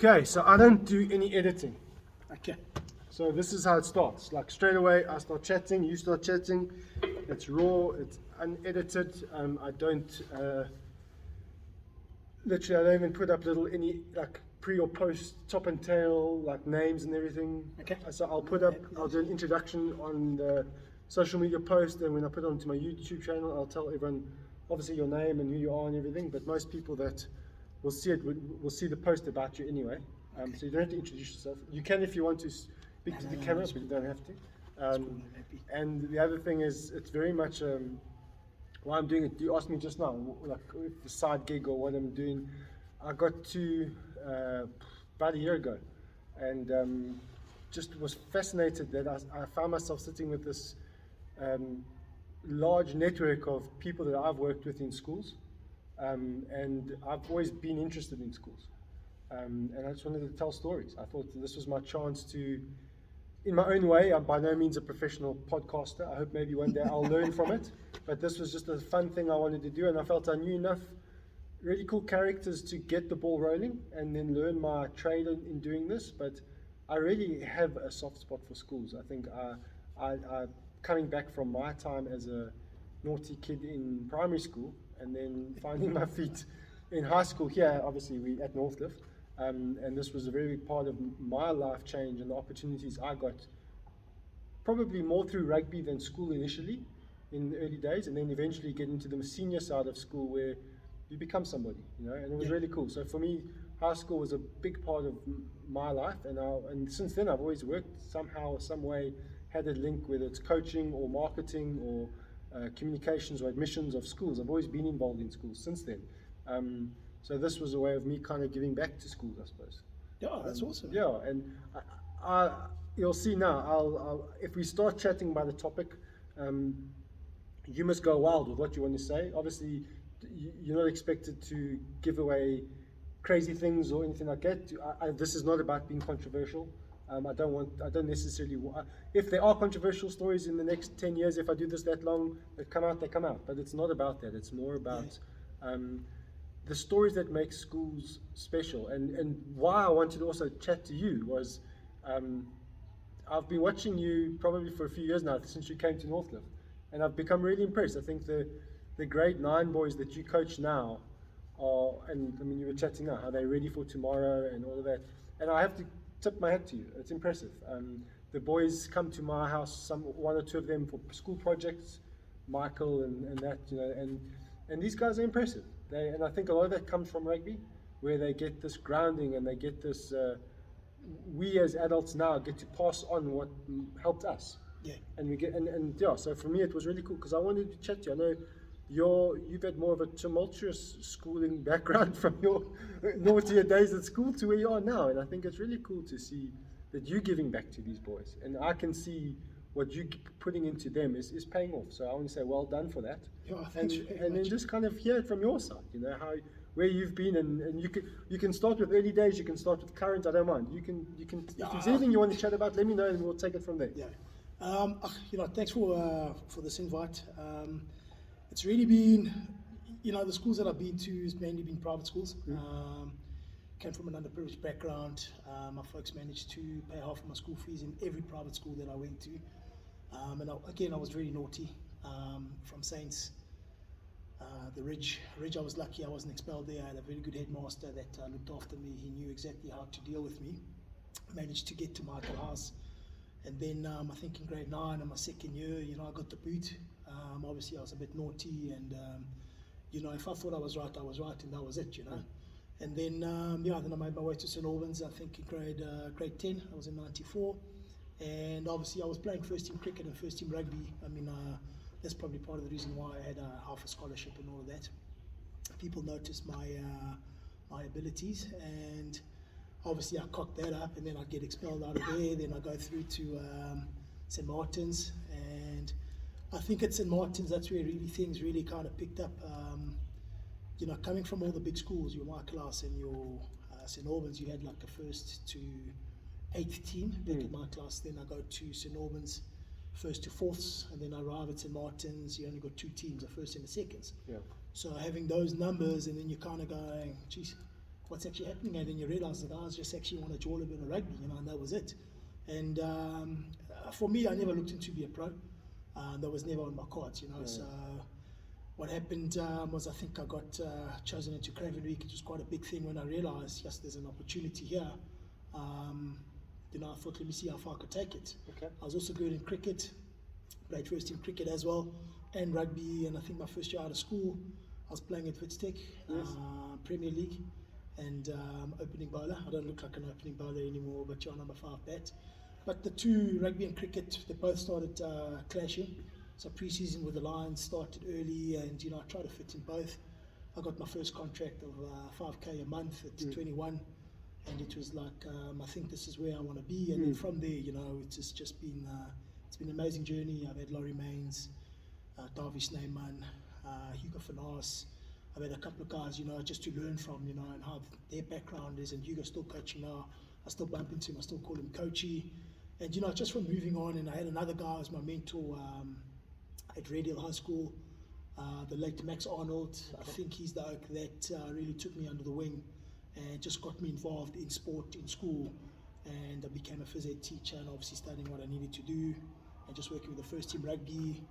Okay, so I don't do any editing. Okay. So this is how it starts. Like straight away, I start chatting, you start chatting. It's raw, it's unedited. I don't literally. I don't even put up any like pre or post, top and tail, like names and everything. Okay. So I'll do an introduction on the social media post, and when I put it onto my YouTube channel, I'll tell everyone obviously your name and who you are and everything. But most people that will see it will see the post about you anyway. So you don't have to introduce yourself. You can if you want to speak to the camera, but you don't have to. And the other thing is, it's very much why I'm doing it. You asked me just now, like the side gig or what I'm doing. I got to about a year ago, and just was fascinated that I found myself sitting with this large network of people that I've worked with in schools, and I've always been interested in schools, and I just wanted to tell stories. I thought this was my chance to, in my own way. I'm by no means a professional podcaster. I hope maybe one day I'll learn from it, but this was just a fun thing I wanted to do, and I felt I knew enough really cool characters to get the ball rolling and then learn my trade in doing this. But I really have a soft spot for schools. I think I coming back from my time as a naughty kid in primary school and then finding my feet in high school here, obviously we at Northcliffe, and this was a very big part of my life change and the opportunities I got, probably more through rugby than school initially in the early days, and then eventually get into the senior side of school where you become somebody, and it was really cool. So for me, high school was a big part of my life, and since then I've always worked somehow, some way, had a link, whether it's coaching or marketing or communications or admissions of schools. I've always been involved in schools since then. So this was a way of me kind of giving back to schools, I suppose. Yeah, that's awesome. Yeah, and you'll see now, I'll if we start chatting by the topic, you must go wild with what you want to say. Obviously, you're not expected to give away crazy things or anything like that. This is not about being controversial. I don't necessarily. If there are controversial stories in the next 10 years, if I do this that long, they come out. But it's not about that. It's more about the stories that make schools special. And why I wanted to also chat to you was, I've been watching you probably for a few years now, since you came to Northcliffe, and I've become really impressed. I think the grade 9 boys that you coach now are, and I mean you were chatting now, how they're ready for tomorrow and all of that. And I have to tip my hat to you. It's impressive. The boys come to my house, one or two of them for school projects, Michael and that, and these guys are impressive. And I think a lot of that comes from rugby, where they get this grounding and they get this. We as adults now get to pass on what helped us. Yeah. And we get and yeah. So for me, it was really cool because I wanted to chat to you. I know you've had more of a tumultuous schooling background from your naughtier days at school to where you are now, and I think it's really cool to see that you're giving back to these boys, and I can see what you're putting into them is paying off. So I want to say well done for that. Yeah, thanks very and then much. just kind of hear it from your side, how where you've been, and you can start with early days, you can start with current. I don't mind. You can if there's anything you want to chat about, let me know and we'll take it from there. Yeah. Thanks for this invite. It's really been, the schools that I've been to has mainly been private schools. Came from an underprivileged background. My folks managed to pay half of my school fees in every private school that I went to. I was really naughty. From Saints, the Ridge, I was lucky I wasn't expelled there. I had a very good headmaster that looked after me. He knew exactly how to deal with me. Managed to get to Michael House. And then I think in grade 9 in my second year, I got the boot. Obviously I was a bit naughty, and if I thought I was right, and that was it, And then then I made my way to St Albans. I think in grade 10, I was in '94, and obviously I was playing first team cricket and first team rugby. I mean, that's probably part of the reason why I had half a scholarship and all of that. People noticed my abilities, and obviously I cocked that up, and then I get expelled out of there. Then I go through to St Martin's, and I think at St Martin's that's where things really kind of picked up. Coming from all the big schools, your Michael House and your St Albans, you had like a 1st to 8th team back in my class. Then I go to St Albans, 1st to 4ths, and then I arrive at St Martin's. You only got 2 teams, a 1st and a 2nd. Yeah. So having those numbers, and then you're kind of going, geez, what's actually happening, and then you realize the guys just actually want to jaw a bit of rugby, and that was it. And for me, I never looked into be a pro. That was never on my cards, So what happened was, I think I got chosen into Craven Week. It was quite a big thing when I realized, yes, there's an opportunity here. I thought, let me see how far I could take it. Okay. I was also good in cricket, played first team cricket as well, and rugby. And I think my first year out of school, I was playing at Witstech, Premier League, and opening bowler. I don't look like an opening bowler anymore, but you're number 5 bat. But the two, rugby and cricket, they both started clashing. So pre-season with the Lions started early, and I tried to fit in both. I got my first contract of 5k a month at 21, and it was like, I think this is where I want to be. And then from there, it's just been it's been an amazing journey. I've had Laurie Mains, Davy Snyman, Hugo van Aas. I've had a couple of guys, just to learn from, and how their background is. And Hugo's still coaching now. I still bump into him. I still call him Coachy. And just from moving on, and I had another guy as my mentor at Radial High School, the late Max Arnold. I think he's the oak that really took me under the wing and just got me involved in sport in school. And I became a phys ed teacher, and obviously studying what I needed to do, and just working with the first team rugby.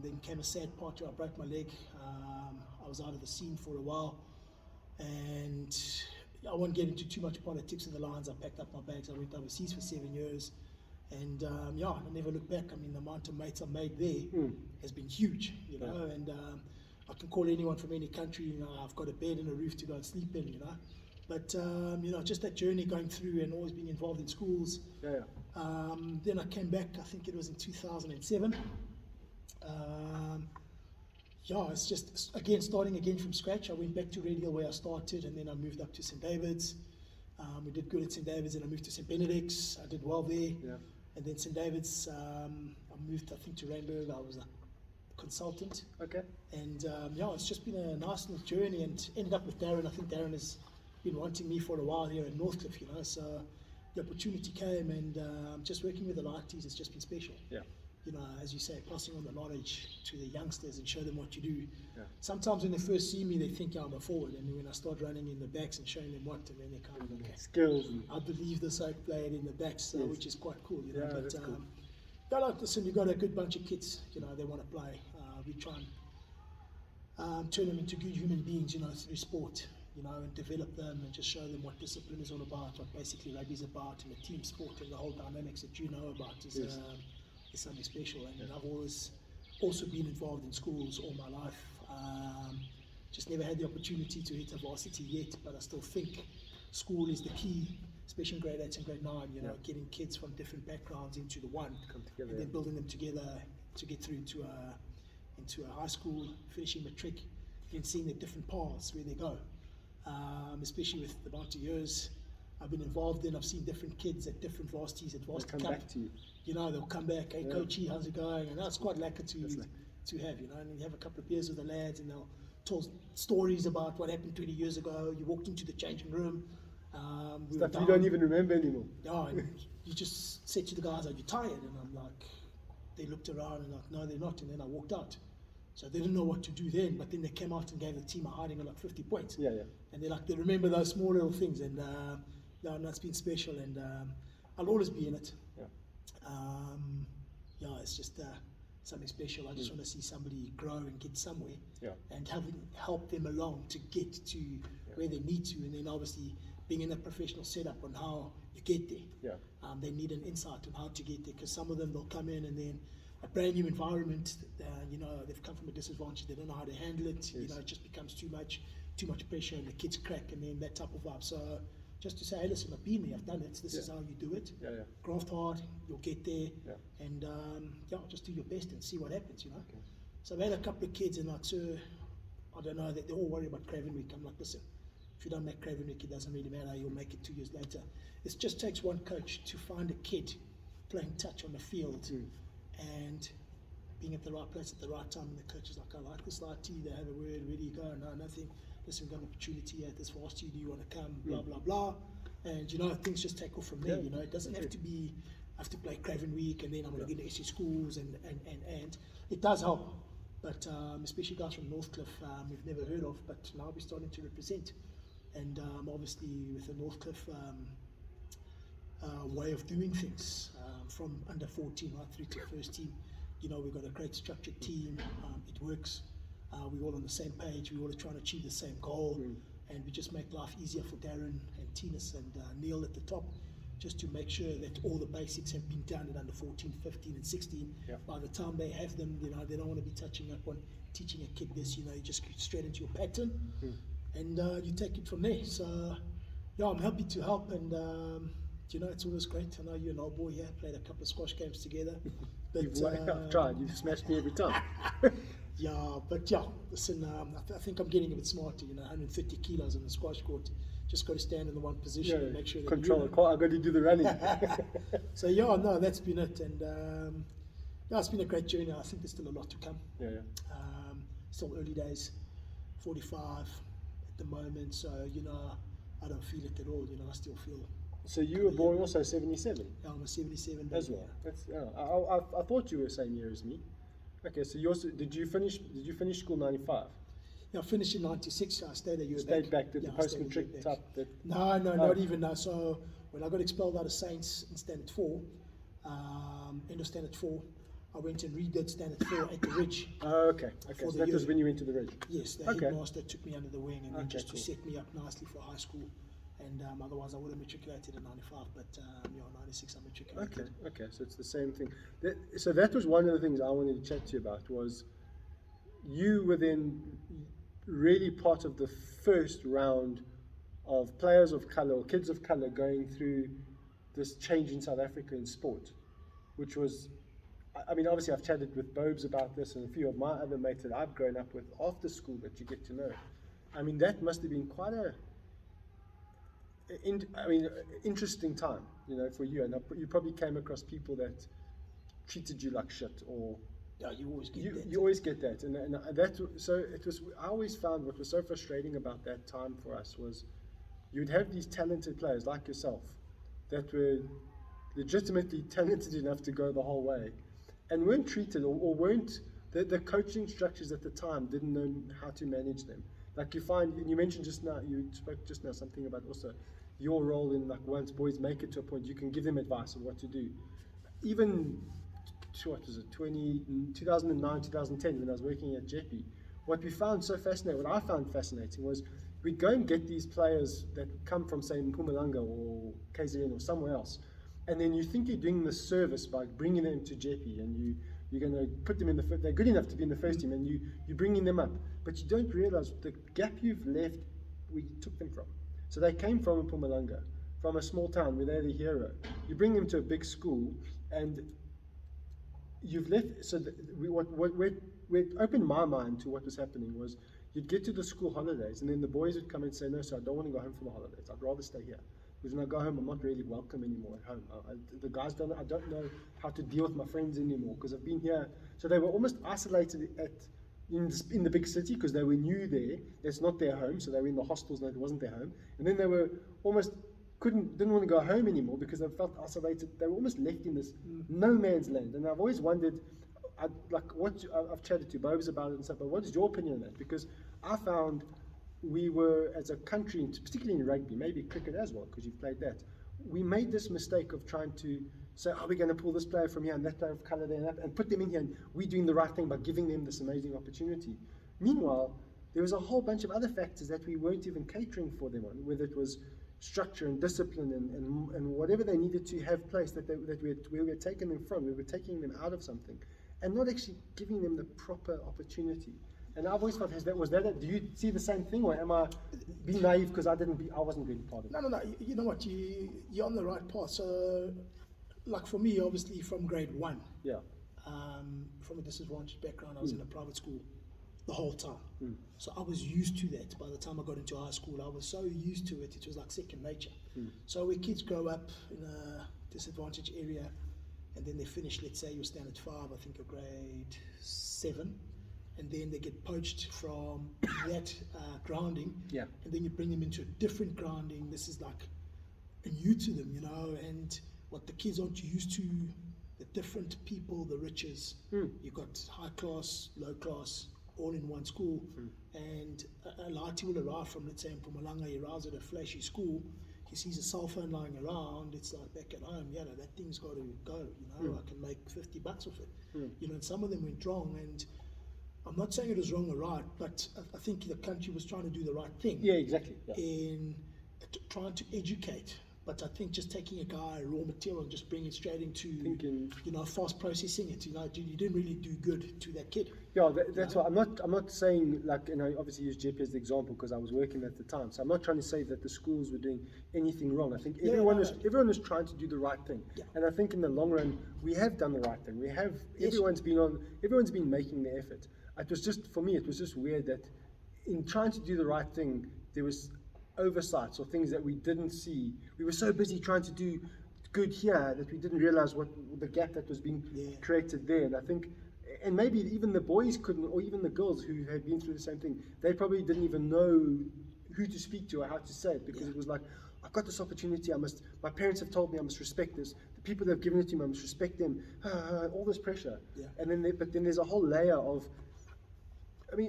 Then came a sad part where I broke my leg. I was out of the scene for a while, and I won't get into too much politics of the Lions. I packed up my bags. I went overseas for 7 years, and I never looked back. I mean, the amount of mates I made there has been huge, and I can call anyone from any country. I've got a bed and a roof to go and sleep in, But just that journey going through and always being involved in schools. Then I came back. I think it was in 2007. It's just starting again from scratch. I went back to Radial where I started, and then I moved up to St. David's. We did good at St. David's, and I moved to St. Benedict's. I did well there. And then St. David's, I moved, I think, to Randburg. I was a consultant. Okay. And it's just been a nice little journey, and ended up with Darren. I think Darren has been wanting me for a while here in Northcliffe, So the opportunity came, and just working with the lighties has just been special. As you say, passing on the knowledge to the youngsters and show them what you do. Sometimes when they first see me, they think I'm a forward, and when I start running in the backs and showing them what, and then they kind of okay, skills. I believe this I played in the backs, which is quite cool. That's cool. Listen, you've got a good bunch of kids. They want to play. We try and turn them into good human beings. Through sport. And develop them and just show them what discipline is all about, what basically rugby is about, and the team sport and the whole dynamics that you know about is something special. And I've always also been involved in schools all my life. Just never had the opportunity to hit a varsity yet, but I still think school is the key, especially in grade 8 and grade 9, getting kids from different backgrounds into the one, come together, and then building them together to get through into a high school, finishing matric, and seeing the different paths where they go. Especially with the amount of years I've been involved in, I've seen different kids at different varsities, at varsity come cup. back to you. They'll come back, hey coachy, how's it going? And that's quite lekker to have, and then you have a couple of beers with the lads, and they'll tell stories about what happened 20 years ago. You walked into the changing room. Stuff you don't even remember anymore. And you just said to the guys, are you tired? And I'm like, they looked around and like, no, they're not. And then I walked out. So they didn't know what to do then, but then they came out and gave the team a hiding of like 50 points. And they remember those small little things, and that's been special, and I'll always be in it. It's just something special. I just want to see somebody grow and get somewhere, and help them along to get to where they need to, and then obviously being in a professional setup on how you get there. They need an insight on how to get there, because some of them, they'll come in and then a brand new environment, they've come from a disadvantage, they don't know how to handle it, it just becomes too much pressure, and the kids crack, and then that type of vibe. So just to say, hey, listen, I've been there, I've done it, this is how you do it. Graft hard, you'll get there, and just do your best and see what happens, So I had a couple of kids, and like, sir, I don't know, they're all worried about Craven Week. I'm like, listen, if you don't make Craven Week, it doesn't really matter, you'll make it 2 years later. It just takes one coach to find a kid playing touch on the field, and being at the right place at the right time, and the coach is like, I like this lighty, they have a word, where do you go? No, nothing. Listen, we've got an opportunity at this varsity, do you want to come? Blah, blah, blah. And, things just take off from there, It doesn't have to be, I have to play Craven Week, and then I'm going to get into SC schools, and it does help. But especially guys from Northcliffe, we've never heard of, but now we're starting to represent. And obviously with the Northcliffe way of doing things, from under 14 right through to first team, we've got a great structured team. It works. We're all on the same page. We're all trying to achieve the same goal. And we just make life easier for Darren and Tinas and Neil at the top, just to make sure that all the basics have been done at under 14, 15 and 16. By the time they have them, they don't want to be touching up on teaching a kid this, you just get straight into your pattern and you take it from there. So yeah, I'm happy to help, and it's always great. I know you're an old boy here, played a couple of squash games together. But, I've tried, you've smashed me every time. Listen, I think I'm getting a bit smarter, 130 kilos on the squash court. Just got to stand in the one position and make sure that control the court. I've got to do the running. So that's been it, and it's been a great journey. I think there's still a lot to come. Still early days, 45 at the moment, so I don't feel it at all. I still feel. So you were born also 77? Yeah, I'm a 77 baby. As well. That's, I thought you were the same year as me. Okay, so you also did you finish school 95? Yeah, I finished in 96. I stayed a year back. Did the post-matric type? No, not even. No. So when I got expelled out of Saints in Standard 4, end of Standard 4, I went and redid Standard 4 at the Ridge. Oh, okay. So that was when you went to the Ridge? Yes, the headmaster took me under the wing and just to set me up nicely for high school. And otherwise I would have matriculated in 95, but 96 I matriculated. Okay, so it's the same thing. So that was one of the things I wanted to chat to you about, was you were then really part of the first round of players of colour or kids of colour going through this change in South Africa in sport, which was, I mean, obviously I've chatted with Bobes about this and a few of my other mates that I've grown up with after school that you get to know. I mean, that must have been quite interesting time, for you. And you probably came across people that treated you like shit, or you always get that. You always get that, and that. So it was. I always found what was so frustrating about that time for us was, you'd have these talented players like yourself that were legitimately talented enough to go the whole way, and weren't treated or weren't the coaching structures at the time didn't know how to manage them. Like you find, and you mentioned just now, you spoke just now something about also your role in, like, once boys make it to a point, you can give them advice on what to do. Even, 2009, 2010, when I was working at Jeppy, what we found so fascinating, what I found fascinating was we'd go and get these players that come from, say, Mpumalanga or KZN or somewhere else, and then you think you're doing the service by bringing them to Jeppy, and you're going to put them in they're good enough to be in the first team, and you're bringing them up, but you don't realize the gap you've left where you took them from. So they came from Mpumalanga, from a small town where they're the hero. You bring them to a big school, and you've left. So what opened my mind to what was happening was, you'd get to the school holidays, and then the boys would come and say, "No, sir, I don't want to go home for the holidays. I'd rather stay here. Because when I go home, I'm not really welcome anymore at home. The guys I don't know how to deal with my friends anymore because I've been here." So they were almost isolated in the big city because they were new there. It's not their home, so they were in the hostels and it wasn't their home. And then they were almost didn't want to go home anymore because they felt isolated. They were almost left in this no man's land. And I've always wondered, I've chatted to Bobes about it and stuff, but what is your opinion on that? Because I found we were, as a country, particularly in rugby, maybe cricket as well, because you've played that, we made this mistake of trying to say, are we going to pull this player from here and that player of colour there and put them in here, and we're doing the right thing by giving them this amazing opportunity. Meanwhile, there was a whole bunch of other factors that we weren't even catering for them on, whether it was structure and discipline and whatever they needed to have place that we were taking them from. We were taking them out of something and not actually giving them the proper opportunity. And I've always felt, do you see the same thing, or am I being naive because I wasn't really part of it? No. You know what? You're on the right path. So, like for me, obviously from grade 1, from a disadvantaged background, I was in a private school the whole time. So I was used to that. By the time I got into high school, I was so used to it. It was like second nature. So where kids grow up in a disadvantaged area, and then they finish, let's say, your standard 5, I think, or grade 7. And then they get poached from that grounding, and then you bring them into a different grounding. This is like new to them, and what the kids aren't used to, the different people, the riches. You've got high class, low class, all in one school, and a Lati will arrive from, let's say, in Mpumalanga, he arrives at a flashy school, he sees a cell phone lying around, it's like back at home, that thing's got to go, I can make $50 off it. And some of them went wrong, and I'm not saying it was wrong or right, but I think the country was trying to do the right thing. Yeah, exactly. Yeah. In trying to educate. But I think just taking a guy, raw material, and just bringing it straight into, Thinking. fast processing it, you didn't really do good to that kid. Yeah, that's why I'm not saying, like, obviously use JP as the example because I was working at the time. So I'm not trying to say that the schools were doing anything wrong. I think everyone was trying to do the right thing. Yeah. And I think in the long run, we have done the right thing. Everyone's been making the effort. For me, it was just weird that in trying to do the right thing, there was oversights or things that we didn't see. We were so busy trying to do good here that we didn't realize what the gap that was being created there. And I think, and maybe even the boys couldn't, or even the girls who had been through the same thing, they probably didn't even know who to speak to or how to say it, because it was like, I've got this opportunity, my parents have told me I must respect this, the people that have given it to me, I must respect them, all this pressure. And then but then there's a whole layer of,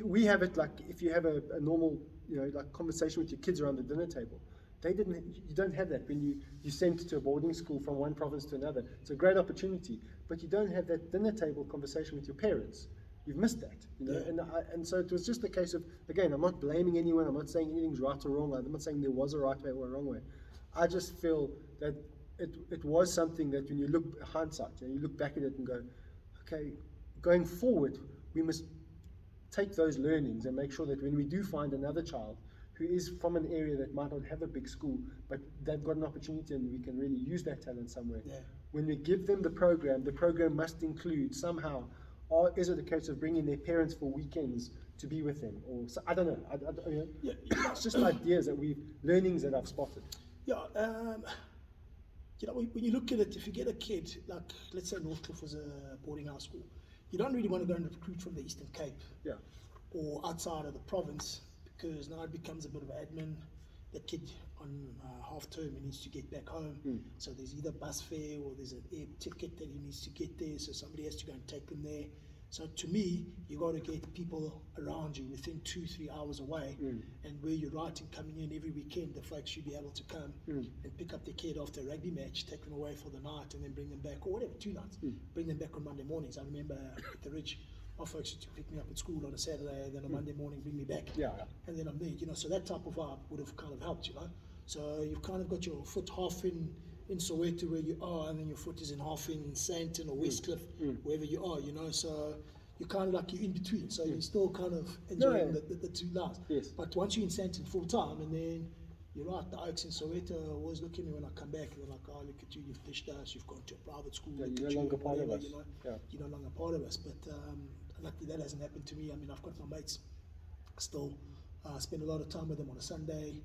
we have it like, if you have a normal, like conversation with your kids around the dinner table, you don't have that when you sent to a boarding school from one province to another. It's a great opportunity, but you don't have that dinner table conversation with your parents. You've missed that, and so it was just a case of, again, I'm not blaming anyone, I'm not saying anything's right or wrong, I'm not saying there was a right way or a wrong way. I just feel that it was something that when you look hindsight, you look back at it and go, okay, going forward, we must take those learnings and make sure that when we do find another child who is from an area that might not have a big school, but they've got an opportunity and we can really use that talent somewhere. When we give them the program must include somehow, or is it a case of bringing their parents for weekends to be with them? Or I don't know. It's just ideas learnings that I've spotted. When you look at it, if you get a kid, like let's say Northcliffe was a boarding house school, you don't really want to go and recruit from the Eastern Cape or outside of the province, because now it becomes a bit of admin. That kid on half term, he needs to get back home. So there's either bus fare or there's an air ticket that he needs to get there. So somebody has to go and take them there. So to me, you got to get people around you within 2-3 hours away. And where you're right in coming in every weekend, the folks should be able to come and pick up their kid after a rugby match, take them away for the night, and then bring them back, or whatever, 2 nights. Bring them back on Monday mornings. I remember at the Ridge, our folks used to pick me up at school on a Saturday, and then on Monday morning bring me back. And then I'm there, so that type of vibe would have kind of helped, So you've kind of got your foot half in Soweto where you are, and then your foot is in half in Sandton or Westcliff, wherever you are, so you're kind of like you're in between, so you're still kind of enjoying the two lives. But once you're in Sandton full time, and then you're right, the Oaks in Soweto always look at me when I come back, and they're like, oh, look at you, you've dished us, you've gone to a private school, you're no longer part of us. You're no longer part of us, but luckily that hasn't happened to me. I've got my mates still. Spend a lot of time with them on a Sunday.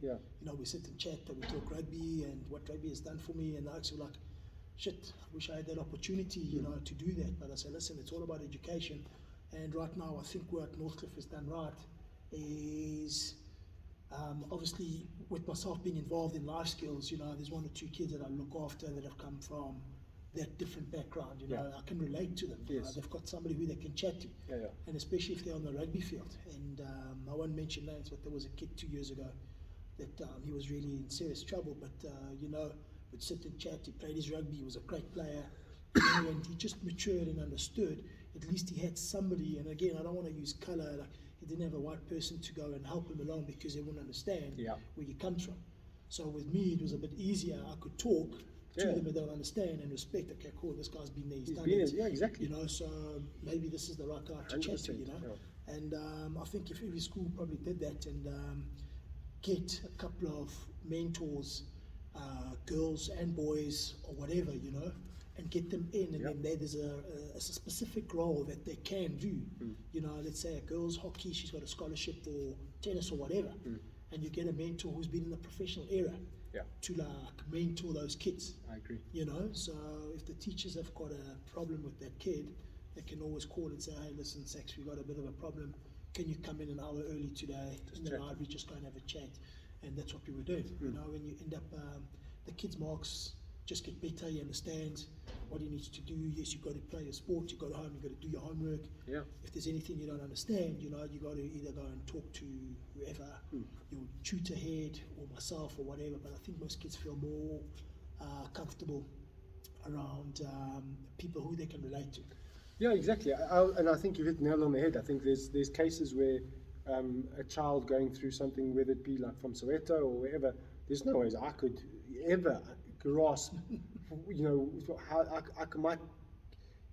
We sit and chat and we talk rugby and what rugby has done for me. And they're actually like, shit, I wish I had that opportunity, to do that. But I say, listen, it's all about education. And right now, I think what Northcliffe has done right is, obviously, with myself being involved in life skills, there's 1 or 2 kids that I look after that have come from that different background, I can relate to them. They've got somebody who they can chat to, and especially if they're on the rugby field. And I won't mention names, but there was a kid 2 years ago that he was really in serious trouble, but would sit and chat. He played his rugby, he was a great player, and he just matured and understood. At least he had somebody, and again, I don't want to use colour, like he didn't have a white person to go and help him along because they wouldn't understand where he comes from. So with me, it was a bit easier. I could talk to them and they'll understand and respect. Okay, cool, this guy's been there, he's done it. Yeah, exactly. So maybe this is the right guy to chat to, And I think if every school probably did that and get a couple of mentors, girls and boys or whatever, and get them in, and then there's a specific role that they can do. Let's say a girls hockey, she's got a scholarship for tennis or whatever, and you get a mentor who's been in the professional era to like mentor those kids. I agree. So if the teachers have got a problem with that kid, they can always call and say, hey, listen, Sax, we got a bit of a problem. Can you come in an hour early today in the library, just go and have a chat? And that's what we were doing. When you end up, the kids' marks just get better. He understands what he needs to do. Yes, you've got to play a sport, you go home, you've got to do your homework. Yeah. If there's anything you don't understand, you got to either go and talk to whoever, your tutor head or myself or whatever. But I think most kids feel more comfortable around people who they can relate to. Yeah, exactly. And I think you've hit the nail on the head. I think there's cases where a child going through something, whether it be like from Soweto or wherever, there's no ways I could ever grasp, how I might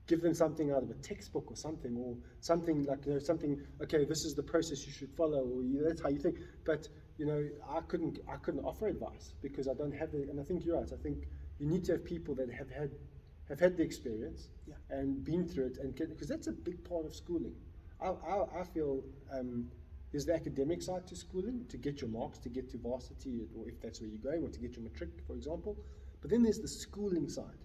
give them something out of a textbook or something like, something, okay, this is the process you should follow, or that's how you think. But, I couldn't offer advice because I don't have the, and I think you're right. I think you need to have people that have had the experience and been through it, and because that's a big part of schooling. I feel there's the academic side to schooling, to get your marks, to get to varsity, or if that's where you're going, or to get your matric, for example. But then there's the schooling side.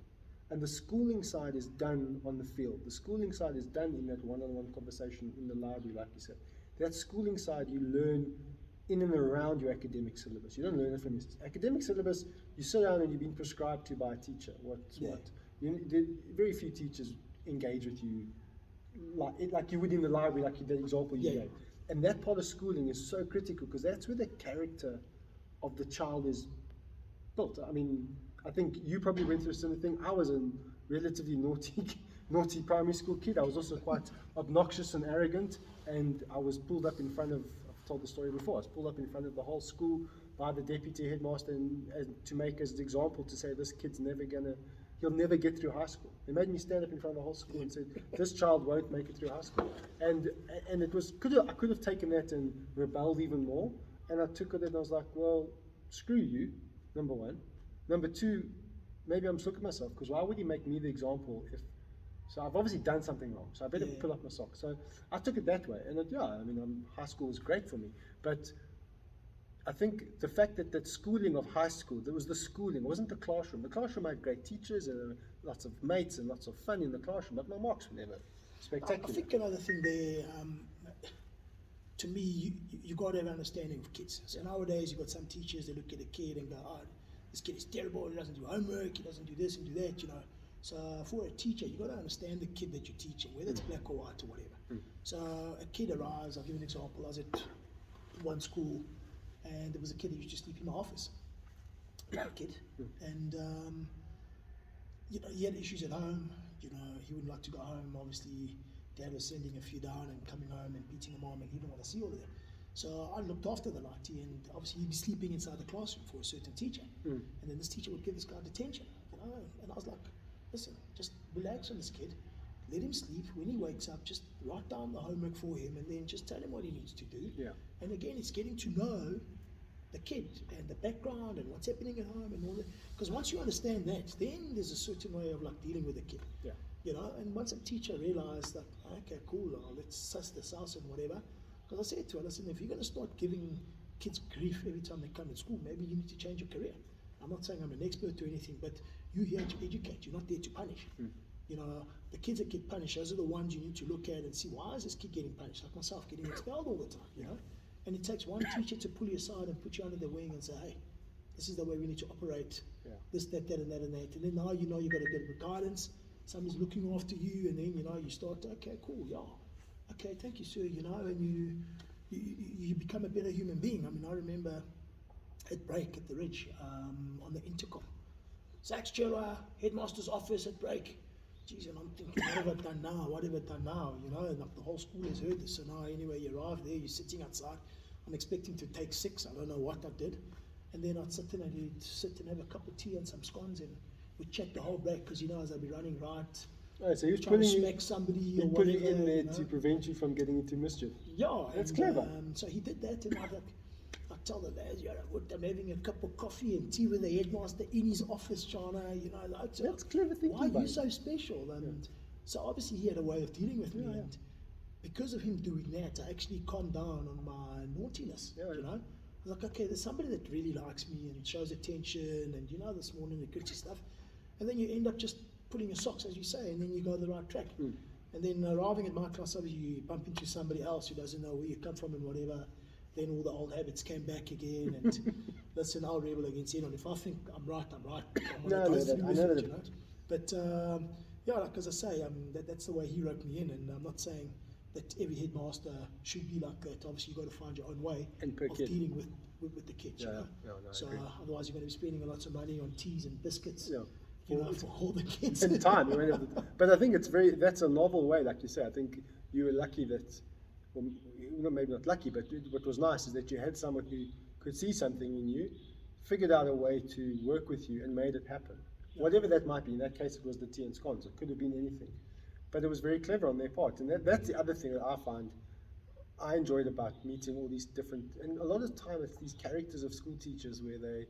And the schooling side is done on the field. The schooling side is done in that one-on-one conversation in the library, like you said. That schooling side you learn in and around your academic syllabus. You don't learn it from your academic syllabus. You sit down and you've been prescribed to by a teacher. What's what? Very few teachers engage with you like you would in the library, like the example you gave. And that part of schooling is so critical because that's where the character of the child is built. I mean, I think you probably went through a similar thing. I was a relatively naughty primary school kid. I was also quite obnoxious and arrogant, and I was pulled up in front of, I've told the story before, I was pulled up in front of the whole school by the deputy headmaster and to make as an example, to say this kid's he'll never get through high school. They made me stand up in front of the whole school and said, this child won't make it through high school. And it was, I could have taken that and rebelled even more, and I took it and I was like, well, screw you, number one. Number two, maybe I'm just looking at myself, because why would he make me the example if, so I've obviously done something wrong, so I better pull up my socks. So I took it that way, and high school was great for me, but I think the fact that schooling of high school, there was the schooling, it wasn't the classroom. The classroom had great teachers and lots of mates and lots of fun in the classroom, but my marks were never spectacular. I think another thing there, to me, you got to have an understanding of kids. So nowadays, you've got some teachers that look at a kid and go, oh, this kid is terrible, he doesn't do homework, he doesn't do this and do that, So for a teacher, you've got to understand the kid that you're teaching, whether it's black or white or whatever. So a kid arrives, I'll give you an example. I was at one school, and there was a kid who used to sleep in my office. Black kid. And, he had issues at home. He wouldn't like to go home. Obviously, dad was sending a few down and coming home and beating a mom, and he didn't want to see all of that. So I looked after the latte, and obviously he'd be sleeping inside the classroom for a certain teacher. And then this teacher would give this guy detention, and I was like, listen, just relax on this kid, let him sleep. When he wakes up, just write down the homework for him, and then just tell him what he needs to do. And again, it's getting to know the kid and the background and what's happening at home and all that. Because once you understand that, then there's a certain way of like dealing with the kid. And once a teacher realized that, okay, cool, let's suss this out and whatever. Because I said to her, listen, if you're going to start giving kids grief every time they come to school, maybe you need to change your career. I'm not saying I'm an expert or anything, but you're here to educate, you're not there to punish. The kids that get punished, those are the ones you need to look at and see, why is this kid getting punished? Like myself, getting expelled all the time, And it takes one teacher to pull you aside and put you under their wing and say, hey, this is the way we need to operate, this, that, and that. And then now you've got a bit of guidance, somebody's looking after you, and then, you start, okay, cool, okay, thank you, sir, and you become a better human being. I mean, I remember at break at the Ridge, on the intercom, Sax Chirwa, headmaster's office at break. Geez, and I'm thinking, what have I done now? And like the whole school has heard this. So now, anyway, you arrive there, you're sitting outside. I'm expecting to take 6. I don't know what I did. And then I'd sit and have a cup of tea and some scones, and we'd chat the whole break, because as I'd be running right. Oh, so he was trying to smack somebody or whatever. He put it in there to prevent you from getting into mischief. Yeah. That's clever. So he did that, and I tell the lads, I'm having a cup of coffee and tea with the headmaster in his office, China, That's clever thinking. Why are you so special? And so obviously he had a way of dealing with me, and because of him doing that, I actually calmed down on my naughtiness, I was like, okay, there's somebody that really likes me and shows attention, and this morning the gritty stuff, and then you end up just pulling your socks, as you say, and then you go the right track. And then arriving at my class, obviously you bump into somebody else who doesn't know where you come from and whatever. then all the old habits came back again, and listen, I'll rebel against anyone. If I think I'm right, I'm right. I'm No, gonna go no, through I with know it, that. you know. But yeah, like as I say, that's the way he wrote me in, and I'm not saying that every headmaster should be like that. Obviously, you've got to find your own way And per of kid. dealing with the kids. Yeah, You know? yeah, no, I So agree. otherwise, you're going to be spending lots of money on teas and biscuits. Yeah. You know, for all the kids. And time. But I think that's a novel way, like you say. I think you were lucky that, well, maybe not lucky, but what was nice is that you had someone who could see something in you, figured out a way to work with you, and made it happen. Yeah. Whatever that might be. In that case, it was the tea and scones. It could have been anything. But it was very clever on their part. And that's the other thing that I find I enjoyed about meeting all these different, and a lot of time it's these characters of school teachers where they,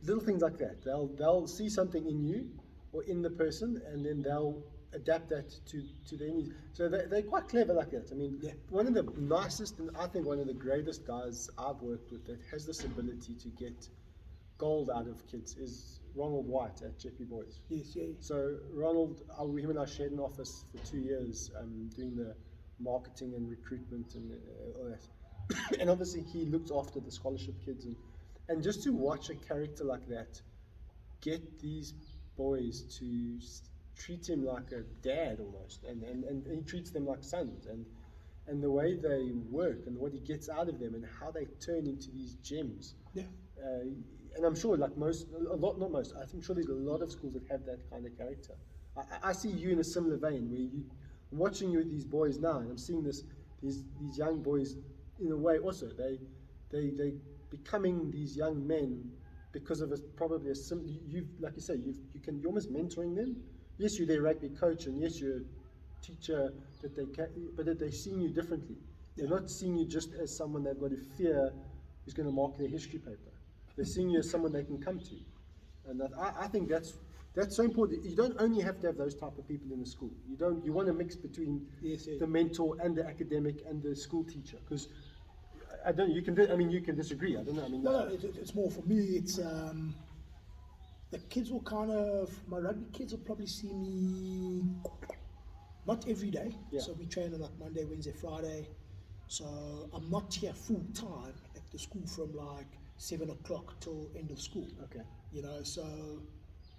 little things like that. They'll see something in you or in the person, and then they'll adapt that to their needs. So they're quite clever like that. I mean, Yeah. one of the nicest and I think one of the greatest guys I've worked with that has this ability to get gold out of kids is Ronald White at Jeppy Boys. Yes, yeah. So Ronald, him and I shared an office for 2 years, doing the marketing and recruitment and all that. And obviously he looked after the scholarship kids, and just to watch a character like that get these boys to treat him like a dad almost, and he treats them like sons, and the way they work and what he gets out of them and how they turn into these gems. Yeah. And I'm sure, like I'm sure there's a lot of schools that have that kind of character. I see you in a similar vein, where I'm watching you with these boys now, and I'm seeing these young boys in a way also. They becoming these young men because of probably like you say, you're almost mentoring them. Yes, you're their rugby coach, and yes, you're a teacher but that they're seeing you differently. They're not seeing you just as someone they've got to fear who's going to mark their history paper. They're seeing you as someone they can come to, and I think that's so important. You don't only have to have those type of people in the school. You want to mix between Yes, yeah. the mentor and the academic and the school teacher, because you can disagree. I don't know. I mean, No, it's more for me. It's the kids will my rugby kids will probably see me not every day. Yeah. So we train on like Monday, Wednesday, Friday. So I'm not here full time at the school from like 7 o'clock till end of school. Okay. You know, so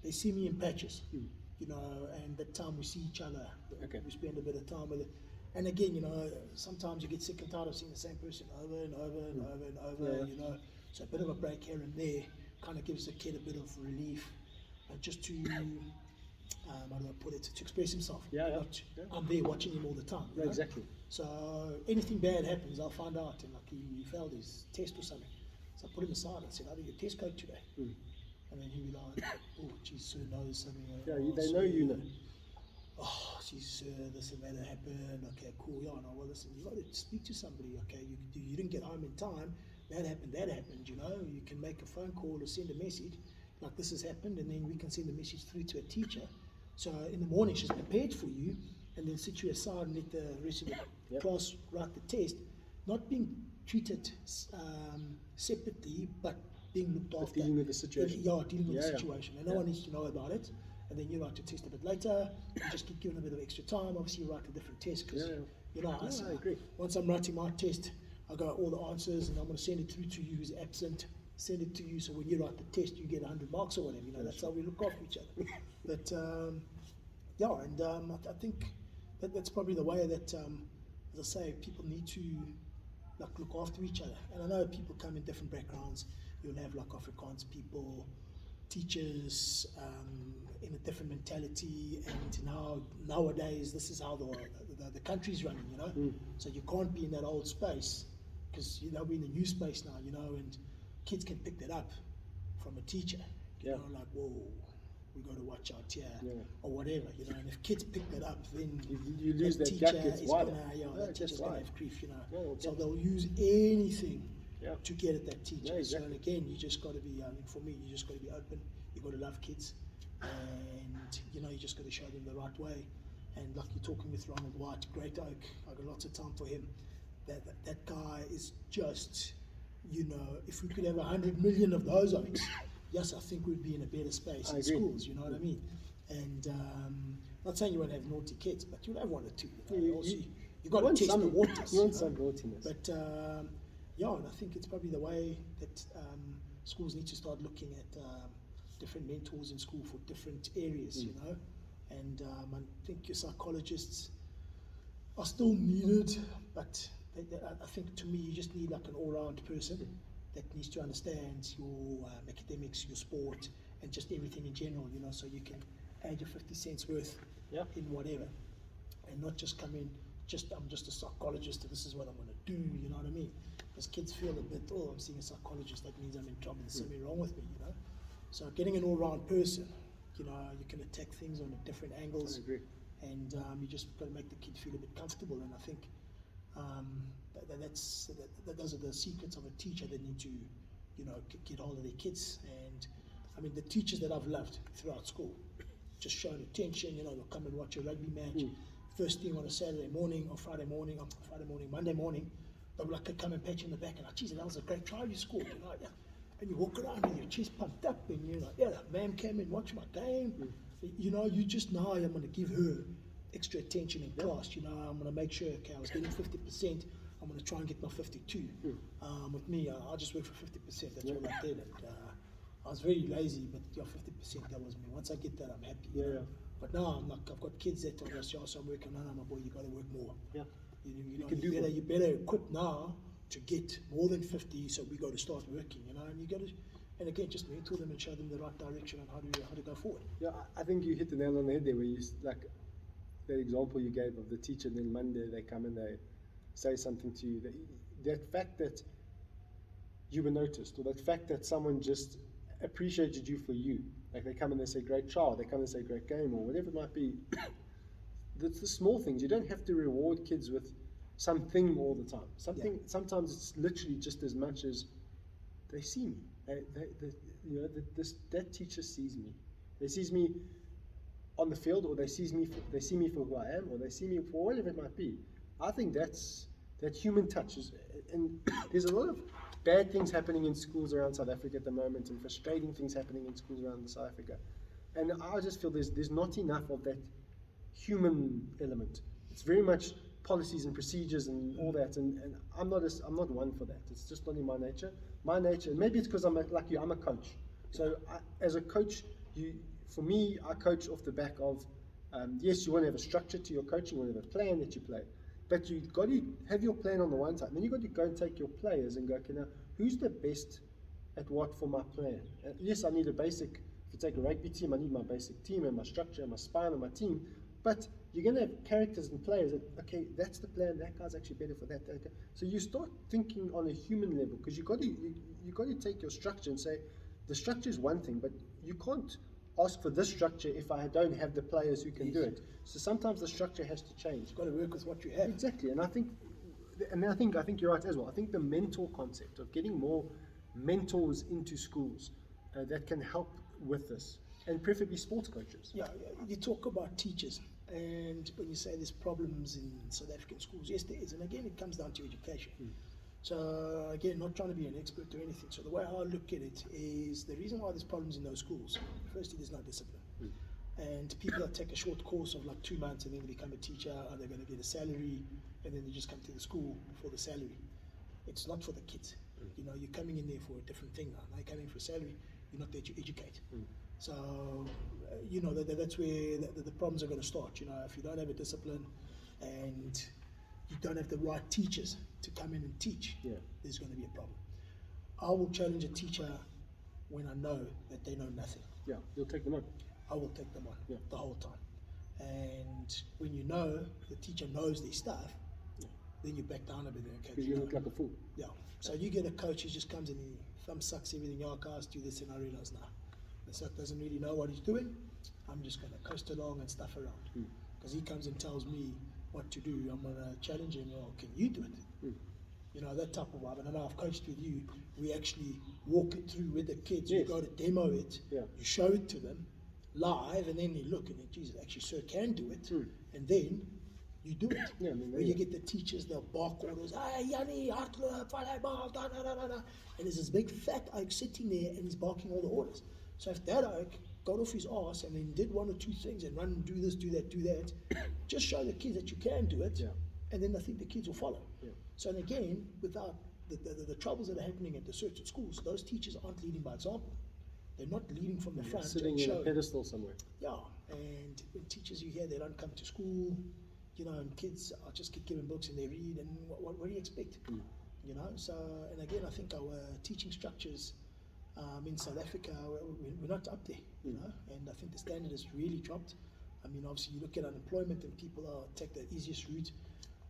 they see me in patches. You know, and that time we see each other. Okay. We spend a bit of time with it. And again, you know, sometimes you get sick and tired of seeing the same person over and over and over and over. Yeah. You know, so a bit of a break here and there kind of gives the kid a bit of relief, just to how do I put it, to express himself. Yeah, yeah. Yeah. I'm there watching him all the time. You Yeah, know? exactly. So anything bad happens, I'll find out. And like he failed his test or something, so I put him aside and said, "How did your test go today?" And then he'd be like, "Oh, geez, sir knows something." Yeah, "Oh, they sir, know you know. Oh, geez, this and that happened. Okay, cool. Yeah, no, well, listen, you got to speak to somebody. Okay, you didn't get home in time. That happened. You know, you can make a phone call or send a message, like this has happened, and then we can send the message through to a teacher. So in the morning, she's prepared for you, and then sit you aside and let the rest of the class write the test, not being treated separately, but being looked after. Dealing with the situation. Yeah, dealing with the Yeah. situation, and no one needs to know about it. And then you write your test a bit later. You just get given a bit of extra time. Obviously, you write a different test because you know. I agree. Once I'm writing my test, I got all the answers, and I'm going to send it through to you who's absent. Send it to you, so when you write the test, you get 100 marks or whatever. You know, that's how we look after each other. But yeah, and I think that's probably the way that, as I say, people need to like look after each other. And I know people come in different backgrounds. You'll have like Afrikaans people, teachers in a different mentality, and nowadays this is how the country's running, you know. So you can't be in that old space because we're in the new space now, you know, and kids can pick that up from a teacher, you know, like, whoa, we got to watch out here, or whatever, you know. And if kids pick that up, then you lose that teacher gap gets is wider. that teacher's gonna have grief, you know. Yeah, so they'll use anything Yeah. to get at that teacher. Yeah, exactly. So and again, you just got to be. I mean, for me, you just got to be open. You got to love kids, and you know, you just got to show them the right way. And like you're talking with Ronald White, great oak. I got lots of time for him. That guy is just, you know, if we could have 100 million of those oaks, yes, I think we'd be in a better space I in agree. schools. You know what I mean? And not saying you won't have naughty kids, but you'll have one or two. You know? You got to test the waters. You want some naughtiness. But yeah, and I think it's probably the way that schools need to start looking at different mentors in school for different areas, you know. And I think your psychologists are still needed, but I think to me you just need like an all-round person that needs to understand your academics, your sport, and just everything in general, you know, so you can add your 50 cents worth in whatever, and not just come in, I'm just a psychologist and this is what I'm going to do, you know what I mean? Because kids feel a bit, oh, I'm seeing a psychologist, that means I'm in trouble, there's something wrong with me, you know? So getting an all-round person, you know, you can attack things on different angles. I agree. And you just got to make the kid feel a bit comfortable, and I think those are the secrets of a teacher that need to, you know, get hold of their kids. And I mean, the teachers that I've loved throughout school, just showing attention, you know, they'll come and watch a rugby match, first thing on a Saturday morning or Monday morning, they'll like come and pat you in the back and like, geez, that was a great try you scored, you know, yeah. And you walk around with your chest pumped up and you're like, yeah, ma'am came and watched my game. You know, you just know I'm going to give her extra attention in class. You know, I'm going to make sure, okay, I was getting 50%, I'm going to try and get my 52. With me, I'll just work for 50%, that's all I did. And, I was very lazy, but 50%, that was me. Once I get that, I'm happy. You know? But now I'm like, I've got kids that tell us, yeah, so I'm working on, my boy, you got to work more. Yeah. You better equip now to get more than 50, so we got to start working, you know, and you got to, and again, just mentor them and show them the right direction on how to go forward. Yeah, I think you hit the nail on the head there, where you, like, that example you gave of the teacher, then Monday they come and they say something to you, that fact that you were noticed, or that fact that someone just appreciated you for you, like they come and they say great child, they come and say great game, or whatever it might be. That's the small things. You don't have to reward kids with something all the time. Sometimes it's literally just as much as they see me. That teacher sees me. They sees me on the field, or they see me for who I am, or they see me for whatever it might be. I think that human touch is, and there's a lot of bad things happening in schools around South Africa at the moment, and frustrating things happening in schools around South Africa. And I just feel there's not enough of that human element. It's very much policies and procedures and all that, and I'm not one for that. It's just not in my nature. My nature, and maybe it's because I'm like you, I'm a coach. So as a coach, for me, I coach off the back of, yes, you want to have a structure to your coaching, you want to have a plan that you play, but you've got to have your plan on the one side, then you've got to go and take your players and go, okay, now, who's the best at what for my plan? Yes, I need a basic, if you take a rugby team, I need my basic team and my structure and my spine and my team, but you're going to have characters and players that, okay, that's the plan, that guy's actually better for that. Okay. So you start thinking on a human level, because you got to take your structure and say, the structure is one thing, but you can't ask for this structure if I don't have the players who can do it. So sometimes the structure has to change. You've got to work with what you have. Exactly, and I think you're right as well. I think the mentor concept of getting more mentors into schools that can help with this, and preferably sports coaches. Yeah, you talk about teachers, and when you say there's problems in South African schools, yes, there is, and again, it comes down to education. So again, not trying to be an expert or anything. So the way I look at it is the reason why there's problems in those schools. Firstly, there's no discipline, and people that take a short course of like 2 months and then they become a teacher, are they going to get a salary, and then they just come to the school for the salary? It's not for the kids. You know, you're coming in there for a different thing now. Now you're coming for a salary. You're not there to educate. So, you know, that's where the problems are going to start. You know, if you don't have a discipline and you don't have the right teachers to come in and teach, there's going to be a problem. I will challenge a teacher when I know that they know nothing. Yeah, you'll take them on. I will take them on the whole time. And when you know the teacher knows their stuff, then you back down a bit. Because you look like a fool. Yeah. So you get a coach who just comes in, he thumb sucks everything. Yeah, guys, do this, and I realize now. The suck doesn't really know what he's doing. I'm just going to coast along and stuff around. Because he comes and tells me what to do. I'm going to challenge him. Well, can you do it? You know, that type of vibe. And I know I've coached with you. We actually walk it through with the kids. You go to demo it. You show it to them live, and then they look and they, Jesus, actually, sir can do it. And then you do it. When you get the teachers, they'll bark orders. Hey, Yanni, hardloop, volleyball, da da da da da. And there's this big fat oak sitting there, and he's barking all the orders. So if that oak got off his ass and then did 1 or 2 things and run and do this, do that, just show the kids that you can do it, and then I think the kids will follow. Yeah. So and again, without the troubles that are happening at the certain schools, those teachers aren't leading by example. They're not leading from the front Sitting and in a showing. pedestal somewhere. Yeah, and when teachers you hear they don't come to school, you know, and kids are just given books and they read, and what do you expect? You know, so, and again, I think our teaching structures in South Africa, we're not up there, you know, and I think the standard has really dropped. I mean, obviously, you look at unemployment and people take the easiest route.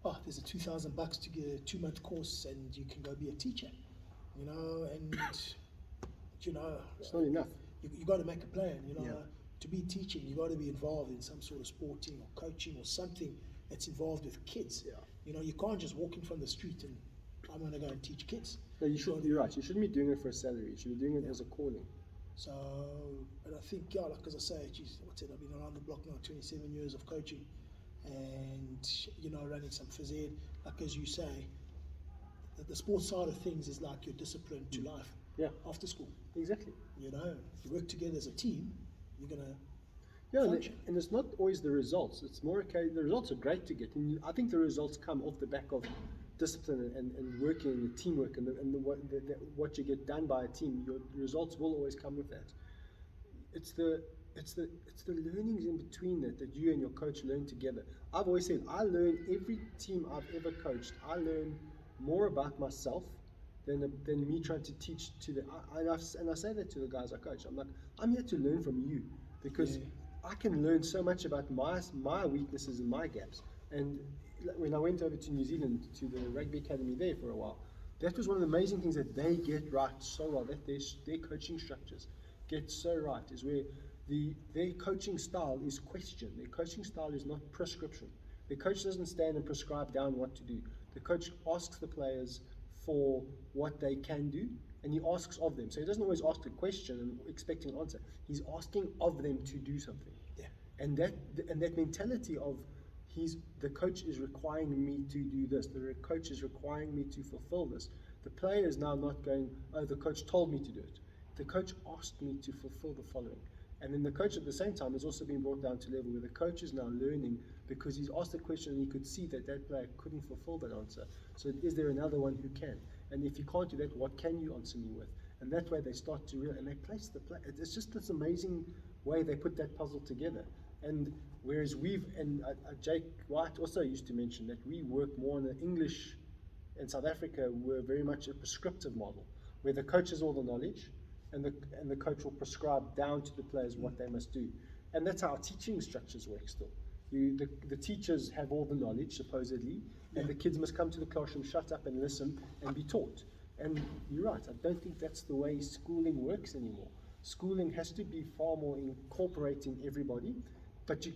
Oh, there's a $2,000 to get a 2-month course and you can go be a teacher, you know, and, you know, It's not enough. you got to make a plan, you know. Yeah. To be teaching, you got to be involved in some sort of sporting or coaching or something that's involved with kids. Yeah. You know, you can't just walk in from the street and I'm going to go and teach kids. No, you're right. You shouldn't be doing it for a salary. You should be doing it as a calling. So, and I think, yeah, like as I say, geez, what's it? I've been around the block now, 27 years of coaching, and you know, running some phys ed. Like as you say, the sports side of things is like your discipline to life. Yeah. After school, Exactly. you know, you work together as a team. You're gonna Yeah, function. and it's not always the results. It's more okay. The results are great to get, and I think the results come off the back of discipline and working and teamwork and what you get done by a team. Your results will always come with that. It's the learnings in between that you and your coach learn together. I've always said I learn every team I've ever coached. I learn more about myself than me trying to teach to the. And I say that to the guys I coach. I'm like, I'm here to learn from you because I can learn so much about my weaknesses and my gaps. And when I went over to New Zealand to the rugby academy there for a while, that was one of the amazing things that they get right so well. That their coaching structures get so right is where their coaching style is question. Their coaching style is not prescription. The coach doesn't stand and prescribe down what to do. The coach asks the players for what they can do, and he asks of them. So he doesn't always ask a question and expecting an answer. He's asking of them to do something. Yeah. And that mentality of the coach is requiring me to do this. The coach is requiring me to fulfill this. The player is now not going, oh, the coach told me to do it. The coach asked me to fulfill the following. And then the coach at the same time has also been brought down to a level where the coach is now learning because he's asked a question and he could see that player couldn't fulfill that answer. So is there another one who can? And if you can't do that, what can you answer me with? And that way they start to realize, and they place the play. It's just this amazing way they put that puzzle together. And whereas Jake White also used to mention that we work more on the English in South Africa, we're very much a prescriptive model, where the coach has all the knowledge, and the coach will prescribe down to the players what they must do. And that's how our teaching structures work still. The teachers have all the knowledge, supposedly, and the kids must come to the classroom, shut up and listen and be taught. And you're right, I don't think that's the way schooling works anymore. Schooling has to be far more incorporating everybody, but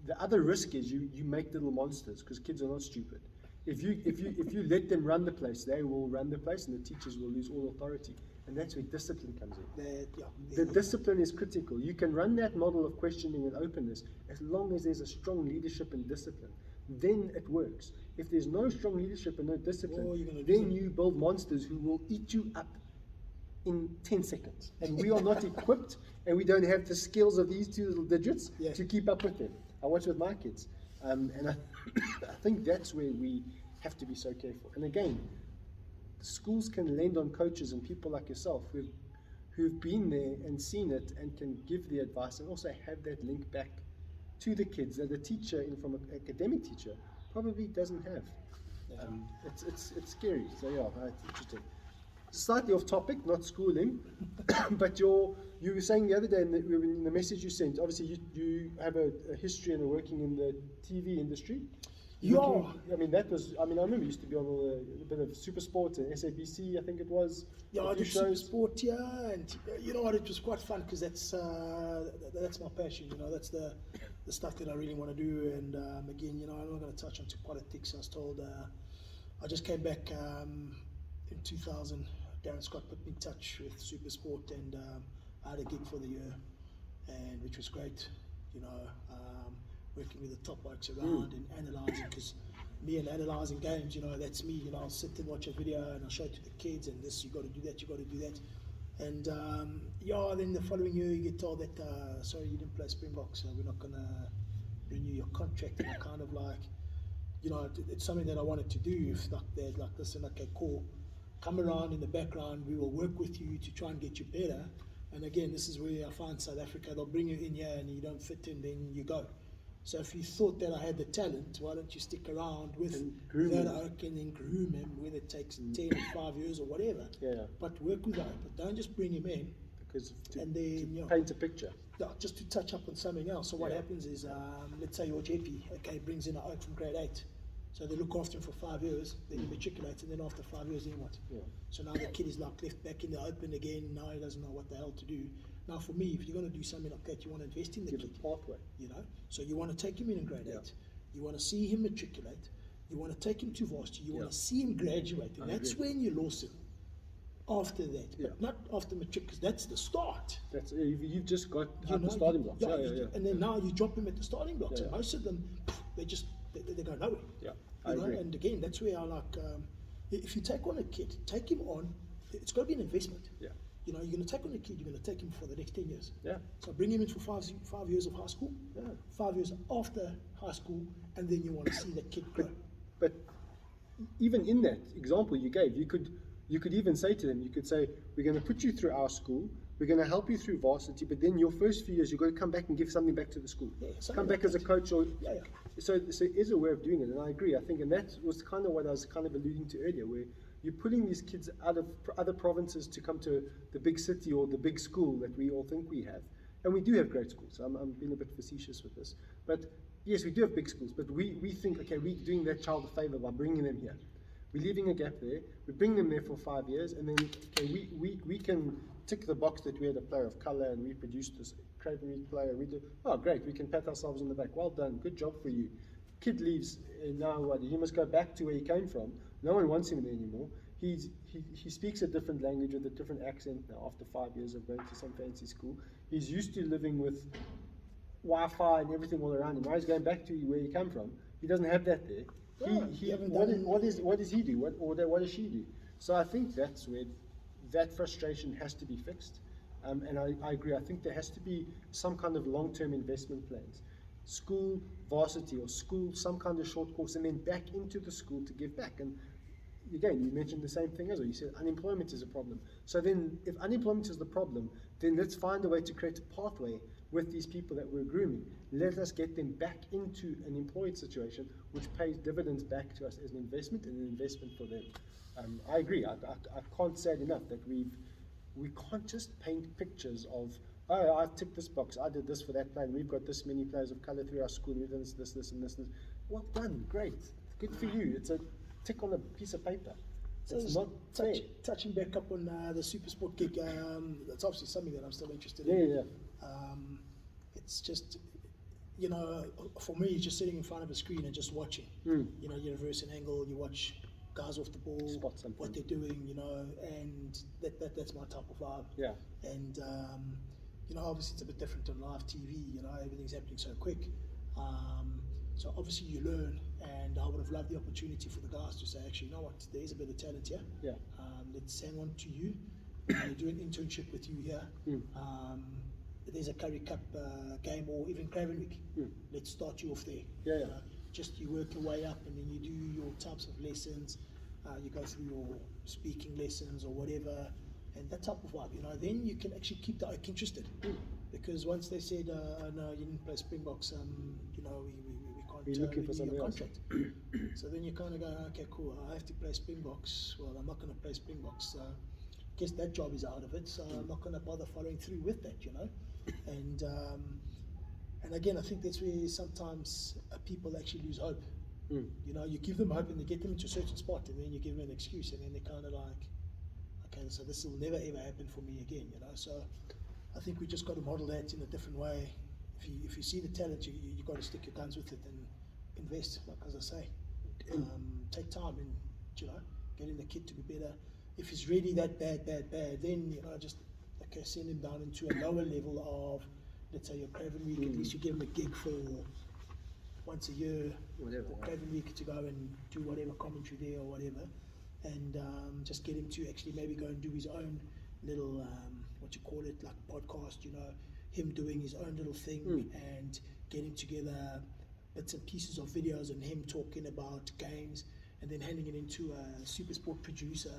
the other risk is you make little monsters, because kids are not stupid. If you let them run the place, they will run the place, and the teachers will lose all authority. And that's where discipline comes in. The discipline is critical. You can run that model of questioning and openness as long as there's a strong leadership and discipline. Then it works. If there's no strong leadership and no discipline, then you build monsters who will eat you up in 10 seconds. And we are not equipped, and we don't have the skills of these two little digits to keep up with them. I watch with my kids. And I think that's where we have to be so careful. And again, schools can lend on coaches and people like yourself who've been there and seen it and can give the advice and also have that link back to the kids that the teacher, from an academic teacher, probably doesn't have. It's scary. So yeah, it's interesting. Slightly off topic, not schooling, but you were saying the other day in the message you sent, obviously you have a history and working in the TV industry. I remember you used to be on a bit of Super Sport and SABC, I think it was. Yeah, I did Super Sport, and you know what, it was quite fun because that's my passion, you know, that's the stuff that I really want to do. And again, you know, I'm not going to touch on politics. I was told, I just came back in 2000. Darren Scott put me in touch with Super Sport, and I had a gig for the year, and which was great, you know. Working with the top blokes around and analysing, because me and analysing games, you know, that's me. You know, I'll sit and watch a video and I'll show it to the kids, and this, you got to do that, you got to do that. And then the following year you get told that, sorry, you didn't play Springbok, so we're not going to renew your contract. And I kind of like, it's something that I wanted to do. If like there's like this, and okay, cool, come around in the background, we will work with you to try and get you better. And again, this is where I find South Africa, they'll bring you in here and you don't fit in, then you go. So if you thought that I had the talent, why don't you stick around with that oak and then groom him, whether it takes 10 or 5 years or whatever. Yeah. But work with that, but don't just bring him in. Because and then, to paint a picture. Yeah, just to touch up on something else. So what happens is, let's say your JP, okay, brings in an oak from grade 8. So they look after him for 5 years, then he matriculates, and then after 5 years, then what? Yeah. So now the kid is like left back in the open again, now he doesn't know what the hell to do. Now for me, if you're going to do something like that, you want to invest in the Give kid. a pathway. So you want to take him in grade 8, you want to see him matriculate, you want to take him to varsity, you want to see him graduate, and that's when you lose him. After that, but not after matric, because that's the start. That's you've just got the starting blocks. And then now you drop him at the starting blocks, and most of them, they go nowhere. Yeah, I agree. And again, that's where I like. If you take on a kid, take him on. It's got to be an investment. Yeah. You're going to take on a kid. You're going to take him for the next 10 years. Yeah. So bring him in for 5 years of high school. Yeah. 5 years after high school, and then you want to see that kid grow. But even in that example you gave, you could even say to them, you could say, we're going to put you through our school, we're going to help you through varsity, but then your first few years, you've got to come back and give something back to the school. Come back as a coach. So it is a way of doing it, and I agree. I think, and that was kind of what I was kind of alluding to earlier, where you're putting these kids out of other provinces to come to the big city or the big school that we all think we have. And we do have great schools. I'm being a bit facetious with this. But yes, we do have big schools, but we think, okay, we're doing that child a favor by bringing them here. We're leaving a gap there. We bring them there for 5 years, and then okay, we can tick the box that we had a player of color and we produced this Craven Reed player. We do. Oh, great! We can pat ourselves on the back. Well done. Good job for you. Kid leaves, and now what? He must go back to where he came from. No one wants him there anymore. He speaks a different language with a different accent now. After 5 years of going to some fancy school, he's used to living with Wi-Fi and everything all around him. Now he's going back to where he came from. He doesn't have that there. What does he do? What does she do? So I think that's where that frustration has to be fixed. And I agree. I think there has to be some kind of long-term investment plans. School, varsity, or school, some kind of short course, and then back into the school to give back. And again, you mentioned the same thing as well. You said unemployment is a problem. So then if unemployment is the problem, then let's find a way to create a pathway with these people that we're grooming. Let us get them back into an employed situation, which pays dividends back to us as an investment and an investment for them. I agree. I can't say it enough that we can't just paint pictures of, oh, I've ticked this box, I did this for that player, we've got this many players of colour through our school, we've done this, and this. Well done, great, good for you. It's a tick on a piece of paper. So it's not touching back up on the super sport gig. That's obviously something that I'm still interested in. Yeah. It's just, for me, just sitting in front of a screen and just watching. You reverse an angle, you watch guys off the ball, what they're doing, and that's my type of vibe. Yeah. And obviously it's a bit different on live TV. Everything's happening so quick. So obviously you learn, and I would have loved the opportunity for the guys to say, actually, you know what, there is a bit of talent here. Yeah. Let's hang on to you. We'll do an internship with you here. There's a Curry Cup game, or even Craven Week. Let's start you off there. Yeah. Just you work your way up, and then you do your types of lessons. You go through your speaking lessons or whatever, and that type of vibe. Then you can actually keep the oak interested. Because once they said, no, you didn't play Springboks, we can't. We're looking for something else. So then you kind of go, okay, cool. I have to play Springboks. Well, I'm not going to play Springboks. So I guess that job is out of it. So I'm not going to bother following through with that, And again, I think that's where sometimes people actually lose hope. You give them hope and they get them into a certain spot, and then you give them an excuse, and then they're kind of like, okay, so this will never ever happen for me again. So I think we just got to model that in a different way. If you see the talent, you got to stick your guns with it and invest, like as I say. Take time and getting the kid to be better. If he's really that bad, then just send him down into a lower level of, let's say, your Craven Week. At least you give him a gig for once a year, or Craven Week, to go and do whatever commentary there or whatever, and just get him to actually maybe go and do his own little like podcast. Him doing his own little thing, and getting together bits and pieces of videos and him talking about games, and then handing it into a super sport producer.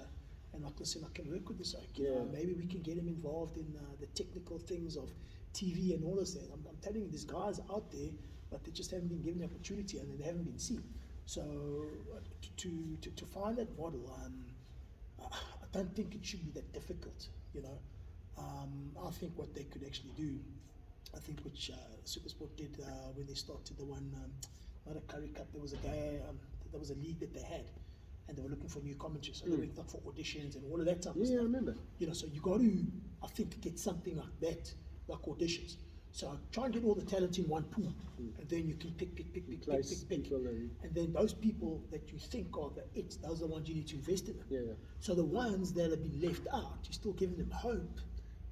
And like, listen, I can work with this. Like, you know, maybe we can get him involved in the technical things of TV and all this. I'm telling you, these guys out there, but they just haven't been given the opportunity and they haven't been seen. So to find that model, I don't think it should be that difficult. You know, I think what they could actually do, I think which Supersport did when they started the one, not a Curry Cup. There was a guy, there was a league that they had, and they were looking for new commentary. So they went up for auditions and all of that type of stuff. Yeah, I remember. You know, so you got to, I think, get something like that, like auditions. So try and get all the talent in one pool, and then you can pick. And then those people that you think are those are the ones you need to invest in them. Yeah. So the ones that have been left out, you're still giving them hope,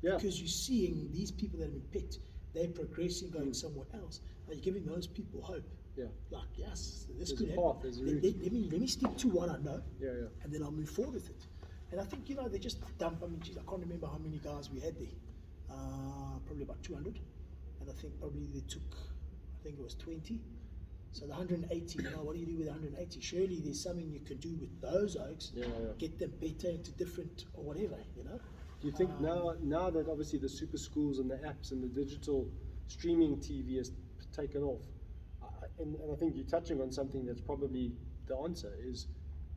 because you're seeing these people that have been picked, they're progressing, going somewhere else. Now you're giving those people hope. Yeah. Like, yes, this There's could a happen. path, there's a route. Let me stick to what I know, Yeah. and then I'll move forward with it. And I think, you know, they just dump. I mean, geez, I can't remember how many guys we had there. Probably about 200. And I think probably they took, I think it was 20. So the 180, you know, what do you do with 180? Surely there's something you can do with those oaks, get them better into different or whatever, you know. Do you think now that obviously the super schools and the apps and the digital streaming TV has taken off, and I think you're touching on something that's probably the answer, is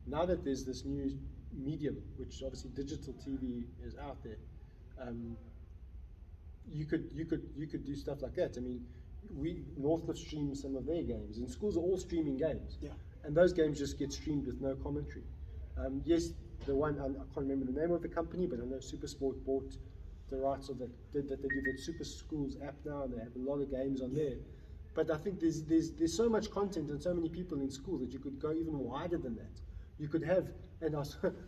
now that there's this new medium, which obviously digital TV is out there, you could do stuff like that. I mean, Northcliffe streams some of their games, and schools are all streaming games, and those games just get streamed with no commentary. Yes, the one, I can't remember the name of the company, but I know SuperSport bought the rights of that. They do that Super Schools app now, and they have a lot of games on there. But I think there's so much content and so many people in school that you could go even wider than that. You could have, and I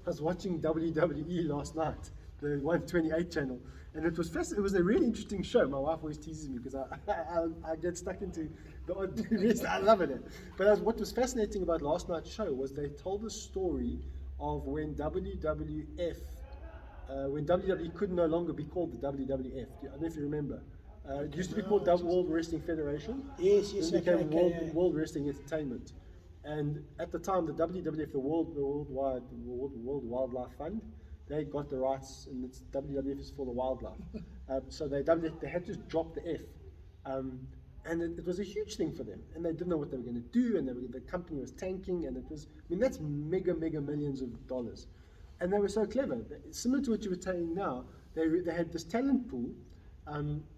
was watching WWE last night, the 128 channel, and it was fascinating. It was a really interesting show. My wife always teases me because I get stuck into the rest. I love it. But what was fascinating about last night's show was they told the story of when WWF, when WWE could no longer be called the WWF. I don't know if you remember. It used to be called World Wrestling Federation. Yes. It became World Wrestling Entertainment. And at the time, the WWF, the World Wildlife Fund, they got the rights, and it's WWF is for the wildlife. So they had to drop the F. And it was a huge thing for them, and they didn't know what they were going to do, and the company was tanking, and it was, I mean, that's mega millions of dollars. And they were so clever. Similar to what you were saying now, they had this talent pool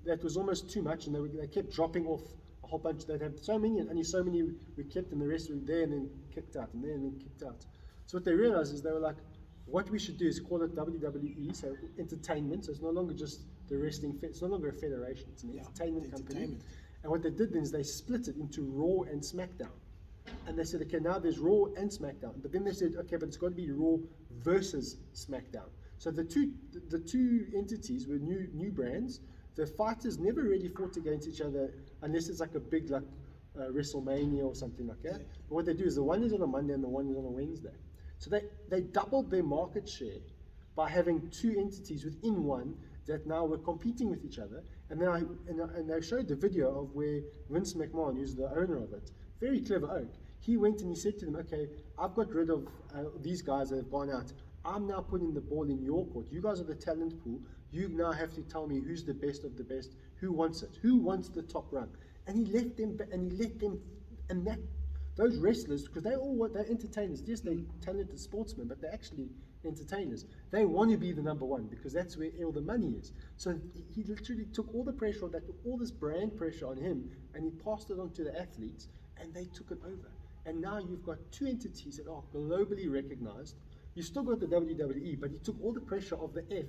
that was almost too much, and they kept dropping off a whole bunch. They'd have so many, and only so many were kept, and the rest were there and then kicked out, and then kicked out. So what they realized is they were like, what we should do is call it WWE, so entertainment. So it's no longer just the wrestling, it's no longer a federation, it's an entertainment company. And what they did then is they split it into Raw and SmackDown. And they said, okay, now there's Raw and SmackDown. But then they said, okay, but it's got to be Raw versus SmackDown. So the two entities were new brands. The fighters never really fought against each other unless it's like a big WrestleMania or something like that. But what they do is the one is on a Monday and the one is on a Wednesday. So they doubled their market share by having two entities within one that now were competing with each other. And they showed the video of where Vince McMahon, who's the owner of it, very clever oak, he went and he said to them, okay, I've got rid of these guys that have gone out. I'm now putting the ball in your court. You guys are the talent pool. You now have to tell me who's the best of the best, who wants it, who wants the top run. And he let them, and those wrestlers, because they're entertainers. Yes, they're talented sportsmen, but they're actually entertainers. They want to be the number one because that's where all the money is. So he literally took all the pressure, all this brand pressure on him, and he passed it on to the athletes, and they took it over. And now you've got two entities that are globally recognized. You still got the WWE, but he took all the pressure of the F.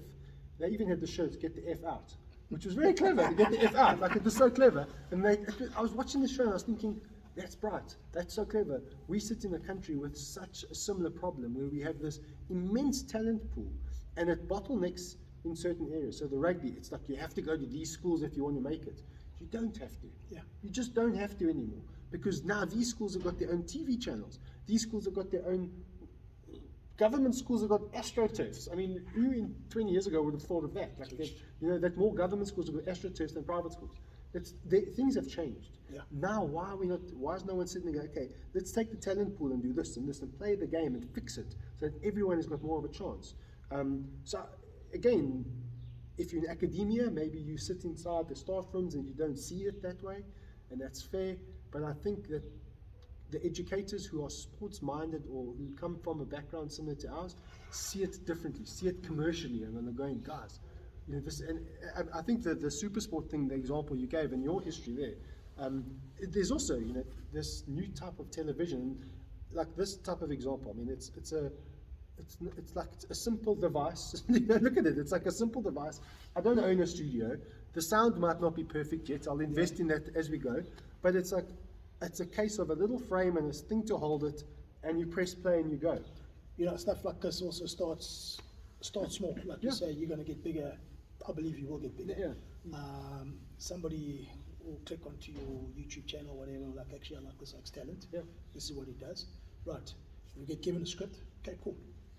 They even had the shirts, get the F out, which was very clever to get the F out. Like, it was so clever. And I was watching the show and I was thinking, that's bright. That's so clever. We sit in a country with such a similar problem where we have this immense talent pool and it bottlenecks in certain areas. So the rugby, it's like you have to go to these schools if you want to make it. You don't have to. You just don't have to anymore, because now these schools have got their own TV channels. These schools have got their own, government schools have got astroturfs. I mean, who in 20 years ago would have thought of that? Like that more government schools have got astroturfs than private schools. Things have changed. Yeah. Now, why are we not? Why is no one sitting there going, okay, let's take the talent pool and do this and this and play the game and fix it so that everyone has got more of a chance. So again, if you're in academia, maybe you sit inside the staff rooms and you don't see it that way, and that's fair. But I think that the educators who are sports minded or who come from a background similar to ours see it differently, see it commercially, and then they're going, guys, you know, this. And I think that the super sport thing, the example you gave in your history there, there's also, you know, this new type of television, like this type of example. I mean, it's like a simple device. Look at it. It's like a simple device. I don't own a studio. The sound might not be perfect yet. I'll invest in that as we go. But it's like, it's a case of a little frame and a thing to hold it, and you press play and you go. You know, stuff like this also starts small. Like you say, you're going to get bigger. I believe you will get bigger. Yeah. Somebody will click onto your YouTube channel or whatever, like, actually, I like this Sax talent. Yeah. This is what he does. Right. We get given a script. Okay, cool.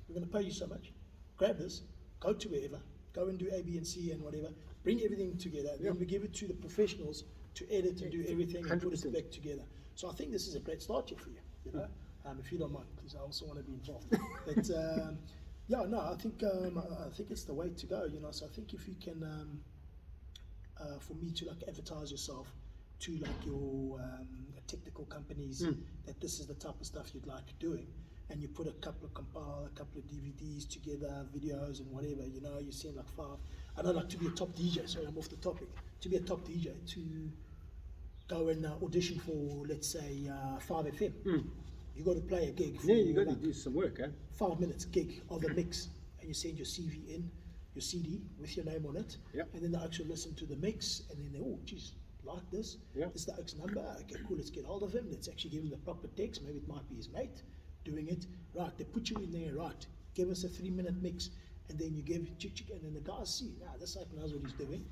We're going to pay you so much. Grab this. Go to wherever. Go and do A, B, and C and whatever. Bring everything together. Yeah. Then we give it to the professionals to edit and do everything and put 100%. it back together. So I think this is a great start here for you. You know, if you don't mind, because I also want to be involved. But yeah, no, I think it's the way to go. You know, so I think if you can, for me to like advertise yourself to like your technical companies that this is the type of stuff you'd like doing, and you put a couple of DVDs together, videos and whatever. You know, you send like 5. I don't like to be a top DJ. Sorry, I'm off the topic. To be a top DJ, to go and audition for, let's say, 5FM. You got to play a gig. For, You got like, to do some work, eh? 5 minutes gig of a mix, and you send your CV in, your CD with your name on it, Yep. and then they actually listen to the mix, and then they, oh, geez, like this. Yep. This is the X number. Okay, cool. Let's get hold of him. Let's actually give him the proper text. Maybe it might be his mate doing it. Right, they put you in there. Right, give us a 3-minute mix, and then you give it chick, and then the guys see, this psych knows what he's doing.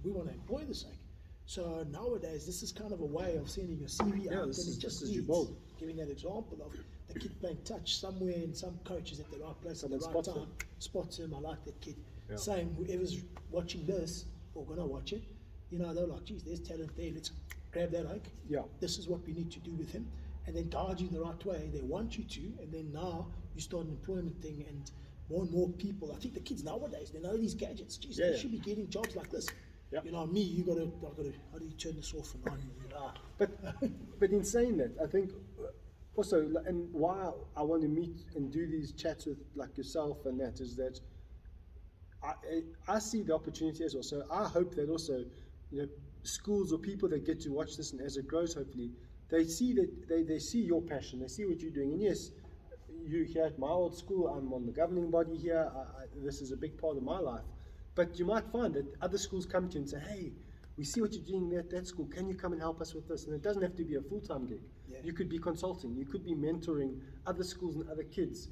We want to employ the psych. So nowadays, this is kind of a way of sending your CV out, and it just needs giving that example of the kid playing touch somewhere, and some coach is at the right place at the right time, spots him. I like that kid. Yeah. Same, whoever's watching this or gonna watch it, you know, they're like, geez, there's talent there. Let's grab that oak. Yeah. This is what we need to do with him, and then guide you the right way. They want you to, and then now you start an employment thing, and more people. I think the kids nowadays, they know these gadgets. Geez, they should be getting jobs like this. Yeah. You know, me, I gotta, how do you turn this off and on? But in saying that, I think also, and why I want to meet and do these chats with like yourself and that is that I see the opportunity as well. So I hope that also, you know, schools or people that get to watch this, and as it grows, hopefully, they see that they see your passion, they see what you're doing. And yes, you here at my old school, I'm on the governing body here. This is a big part of my life. But you might find that other schools come to you and say, hey, we see what you're doing at that school. Can you come and help us with this? And it doesn't have to be a full-time gig. Yeah. You could be consulting. You could be mentoring other schools and other kids.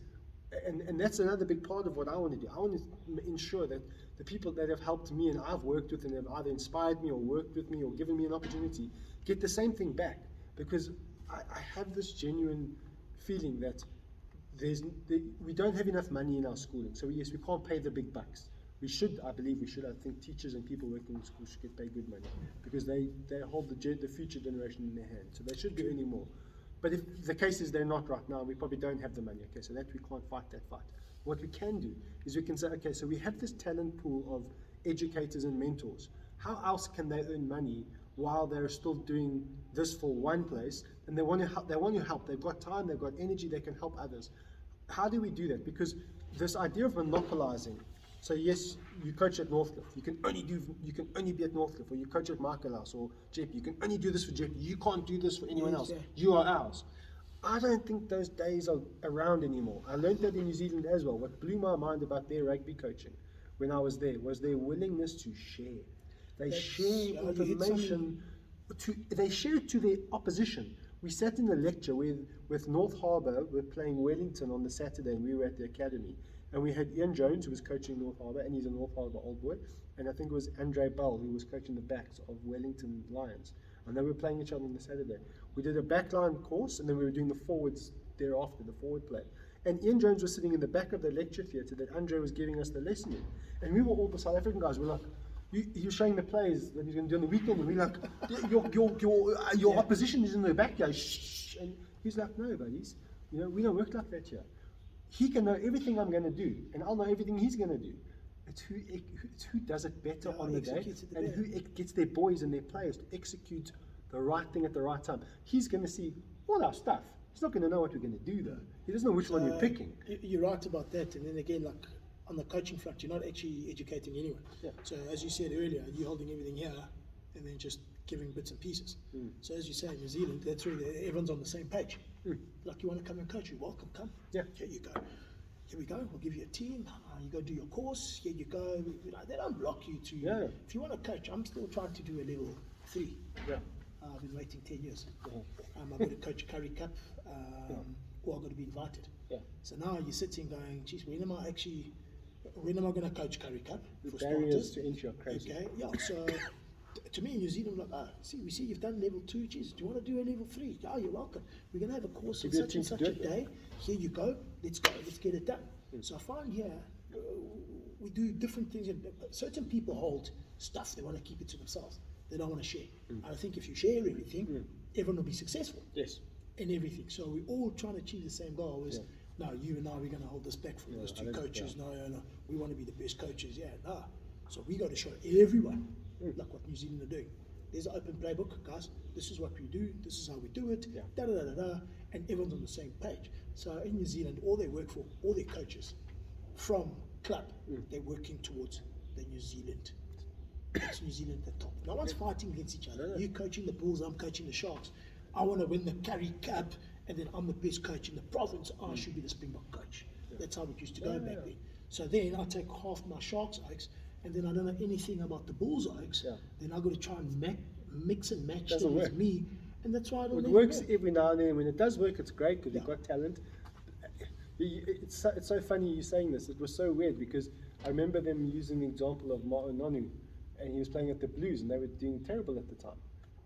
And that's another big part of what I want to do. I want to ensure that the people that have helped me and I've worked with and have either inspired me or worked with me or given me an opportunity get the same thing back. Because I have this genuine feeling that we don't have enough money in our schooling. So yes, we can't pay the big bucks. We should, I believe we should. I think teachers and people working in schools should get paid good money because they hold the future generation in their hands. So they should be earning more. But if the case is they're not right now, we probably don't have the money. Okay, so that we can't fight that fight. What we can do is we can say, okay, so we have this talent pool of educators and mentors. How else can they earn money while they're still doing this for one place? And they want to help. They want your help. They've got time. They've got energy. They can help others. How do we do that? Because this idea of monopolizing. So yes, you coach at Northcliffe. You can only be at Northcliffe, or you coach at Michaelhouse or JP. You can only do this for JP. You can't do this for anyone else. You are ours. I don't think those days are around anymore. I learned that in New Zealand as well. What blew my mind about their rugby coaching when I was there was their willingness to share. They share information. They share it to their opposition. We sat in a lecture with North Harbour. We're playing Wellington on the Saturday, and we were at the academy. And we had Ian Jones, who was coaching North Harbour, and he's a North Harbour old boy. And I think it was Andre Bell, who was coaching the backs of Wellington Lions. And they were playing each other on the Saturday. We did a backline course, and then we were doing the forwards thereafter, the forward play. And Ian Jones was sitting in the back of the lecture theatre that Andre was giving us the lesson in. And we were all the South African guys. We're like, He was showing the plays that he's going to do on the weekend, and we're like, your opposition is in the backyard. Shh. And he's like, no, buddies, we don't work like that here. He can know everything I'm going to do, and I'll know everything he's going to do. It's who does it better on the day, and who gets their boys and their players to execute the right thing at the right time. He's going to see all our stuff. He's not going to know what we're going to do, though. He doesn't know which one you're picking. You're right about that. And then again, like on the coaching front, you're not actually educating anyone. Yeah. So as you said earlier, you're holding everything here and then just giving bits and pieces. So as you say, in New Zealand, that's where everyone's on the same page. Like, you want to come and coach, you're welcome, come. Yeah. Here you go. Here we go. We'll give you a team. You go do your course. Here you go. They don't block you to. Yeah. If you want to coach, I'm still trying to do a level 3. Yeah. I've been waiting 10 years. Yeah. I've got to coach a Curry Cup, or I've got to be invited. Yeah. So now you're sitting going, geez, when am I going to coach Curry Cup? The For barriers starters? to entry are crazy. Okay, yeah. So to me in New Zealand, like, we see you've done level 2. Geez, do you want to do a level 3? Oh, you're welcome. We're going to have a course on Give you a such and chance to such a do it, day. Here you go. Let's go. Let's get it done. So I find here we do different things. And certain people hold stuff, they want to keep it to themselves. They don't want to share. And I think if you share everything, everyone will be successful. Yes. In everything. So we're all trying to achieve the same goal. Is no, you and I, we're going to hold this back from those two coaches. No, we want to be the best coaches. Yeah, no. So we got to show everyone like what New Zealand are doing. There's an open playbook, guys. This is what we do. This is how we do it. Da da da da da. And everyone's on the same page. So in New Zealand, all they work for, all their coaches, from club, they're working towards the New Zealand. It's New Zealand at the top. No one's fighting against each other. You coaching the Bulls, I'm coaching the Sharks. I want to win the Curry Cup, and then I'm the best coach in the province. I should be the Springbok coach. That's how it used to go back then. So then I take half my Sharks oaks, and then I don't know anything about the Bulls oaks. Then I've got to try and mix and match them with me, and that's why I don't. It works every now and then. When it does work, it's great because you've got talent. It's so funny you saying this. It was so weird because I remember them using the example of Ma'ononu, and he was playing at the Blues, and they were doing terrible at the time.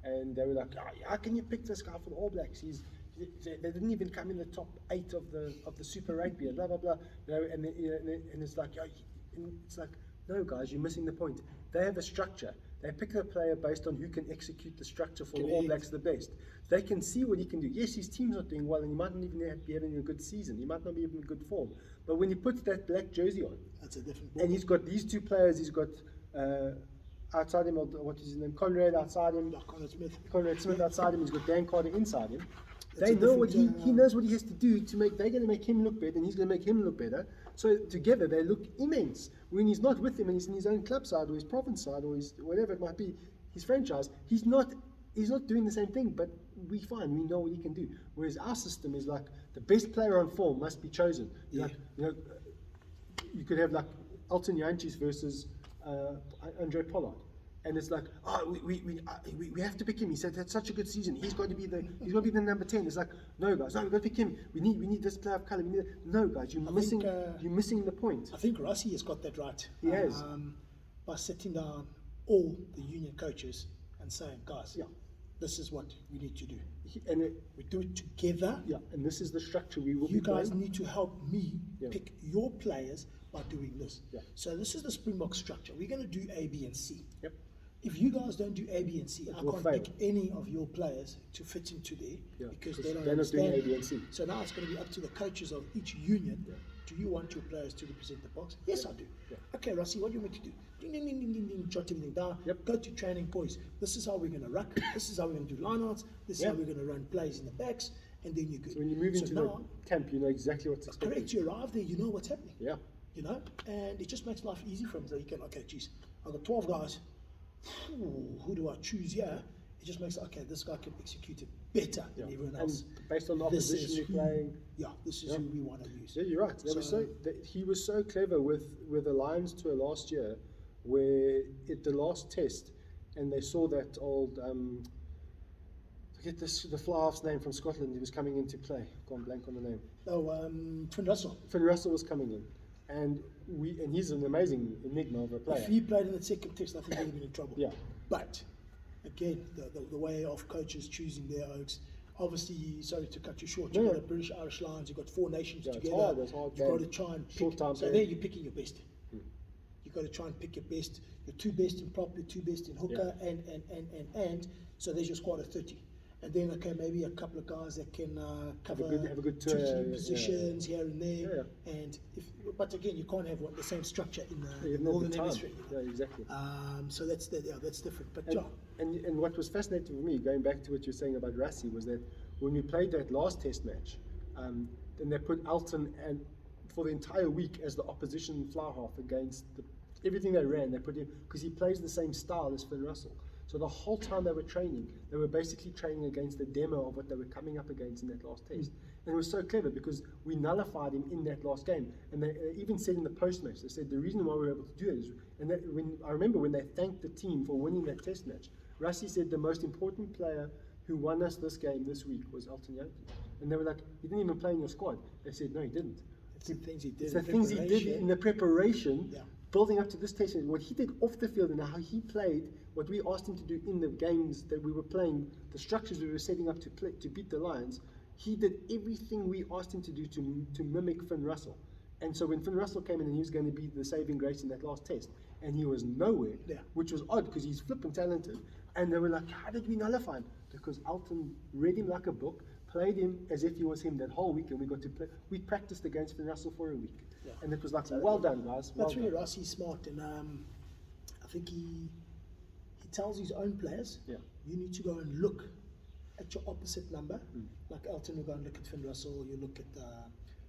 And they were like, how can you pick this guy for the All Blacks? They didn't even come in the top 8 of the Super Rugby, and blah blah blah. And it's like, no guys, you're missing the point. They have a structure. They pick the player based on who can execute the structure for the All Blacks the best. They can see what he can do. Yes, his team's not doing well, and he might not even be having a good season. He might not be even in good form. But when he puts that black jersey on, that's a different ball. And he's got these 2 players. He's got outside him, what is his name? Conrad outside him. Conrad Smith outside him. He's got Dan Carter inside him. They know what he knows what he has to do to make. They're going to make him look better, and he's going to make him look better. So together they look immense. When he's not with him, and he's in his own club side or his province side or his whatever it might be, his franchise, he's not doing the same thing. But we know what he can do. Whereas our system is like the best player on form must be chosen. Yeah. Like, you could have like Elton Jantjies versus Andre Pollard. And it's like, we have to pick him. He said that's such a good season. He's got to be the number 10. It's like, no guys, no, we've got to pick him. We need this player of colour. No guys, you're missing the point. I think Rossi has got that right. He has. By sitting down all the union coaches and saying, guys, this is what we need to do. We do it together. Yeah, and this is the structure we will. You guys need to help me pick your players by doing this. Yeah. So this is the Springbok structure. We're going to do A, B, and C. Yep. If you guys don't do A, B, and C, I can't pick any of your players to fit into there because they don't understand. Not doing A, B, and C. So now it's going to be up to the coaches of each union. Yeah. Do you want your players to represent the box? Yes, I do. Yeah. Okay, Rossi, what do you want me to do? Ding, ding, ding, ding, ding, ding, jot everything down. Yep. Go to training, boys. This is how we're going to ruck. This is how we're going to do lineouts. This is how we're going to run plays in the backs. And then you're good. So when you move into the camp, you know exactly what's expected. Correct. You arrive there, you know what's happening. Yeah. You know, and it just makes life easy for him. So you can, okay, geez, I've got 12 guys. Who do I choose here? It just makes, okay, this guy can execute it better than everyone else. And based on the opposition you're playing. Yeah, this is who we want to use. Yeah, you're right. He was so clever with the Lions tour last year, where at the last test, and they saw that old, the fly-off's name from Scotland, he was coming into play. Gone blank on the name. Oh, Finn Russell. Finn Russell was coming in. And he's an amazing enigma of a player. If he played in the second test, I think he'd have been in trouble. Yeah. But again, the way of coaches choosing their oaks. Obviously, sorry to cut you short. You've got a British Irish Lions. You've got 4 nations together. It's hard. You've got to try and pick. So there you're picking your best. You've got to try and pick your two best in prop, your two best in hooker, and so there's your squad of 30. And then, okay, maybe a couple of guys that can cover have a good two, three positions here and there. Yeah. And but again, you can't have the same structure in the No, northern the time. hemisphere. Yeah, exactly. So that's different. But And what was fascinating for me, going back to what you were saying about Rassie, was that when we played that last test match, then they put Alton and for the entire week as the opposition fly half against everything they ran. They put him because he plays the same style as Finn Russell. So the whole time they were training, they were basically training against the demo of what they were coming up against in that last test. And it was so clever because we nullified him in that last game. And they even said in the post-match, they said the reason why we were able to do it is, I remember when they thanked the team for winning that test match, Rassie said the most important player who won us this game this week was Elton Yankee. And they were like, he didn't even play in your squad. They said, no, he didn't. It's the things he did. It's the things he did in the preparation, building up to this test. What he did off the field and how he played, what we asked him to do in the games that we were playing, the structures we were setting up to beat the Lions, he did everything we asked him to do to mimic Finn Russell. And so when Finn Russell came in and he was going to be the saving grace in that last test, and he was nowhere, which was odd because he's flipping talented, and they were like, how did we nullify him? Because Alton read him like a book, played him as if he was him that whole week, and we got to play. We practiced against Finn Russell for a week, and it was like, well done, guys. That's really Rassie's smart, and I think he tells his own players, you need to go and look at your opposite number. Like Elton will go and look at Finn Russell, you look at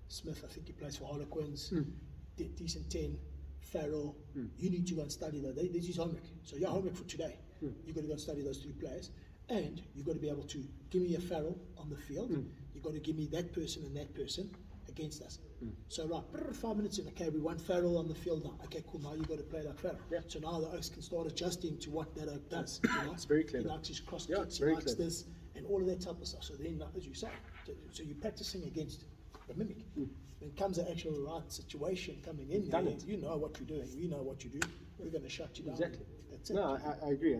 Smith, I think he plays for Harlequins, decent 10, Farrell, you need to go and study that. This is his homework. So your homework for today, you've got to go and study those three players, and you've got to be able to give me a Farrell on the field, you've got to give me that person and that person against us. So right, 5 minutes in, okay, we want Farrell on the field now. Okay, cool, now you've got to play like Farrell. So now the Oaks can start adjusting to what that Oak does. You know? It's very clever. He likes his cross kicks, he likes this, and all of that type of stuff. So then, as you say, so you're practicing against the mimic. When it comes to actual right situation coming in there, you know what you're doing, we know what you do, we're going to shut you down. Exactly. That's it. No, I agree.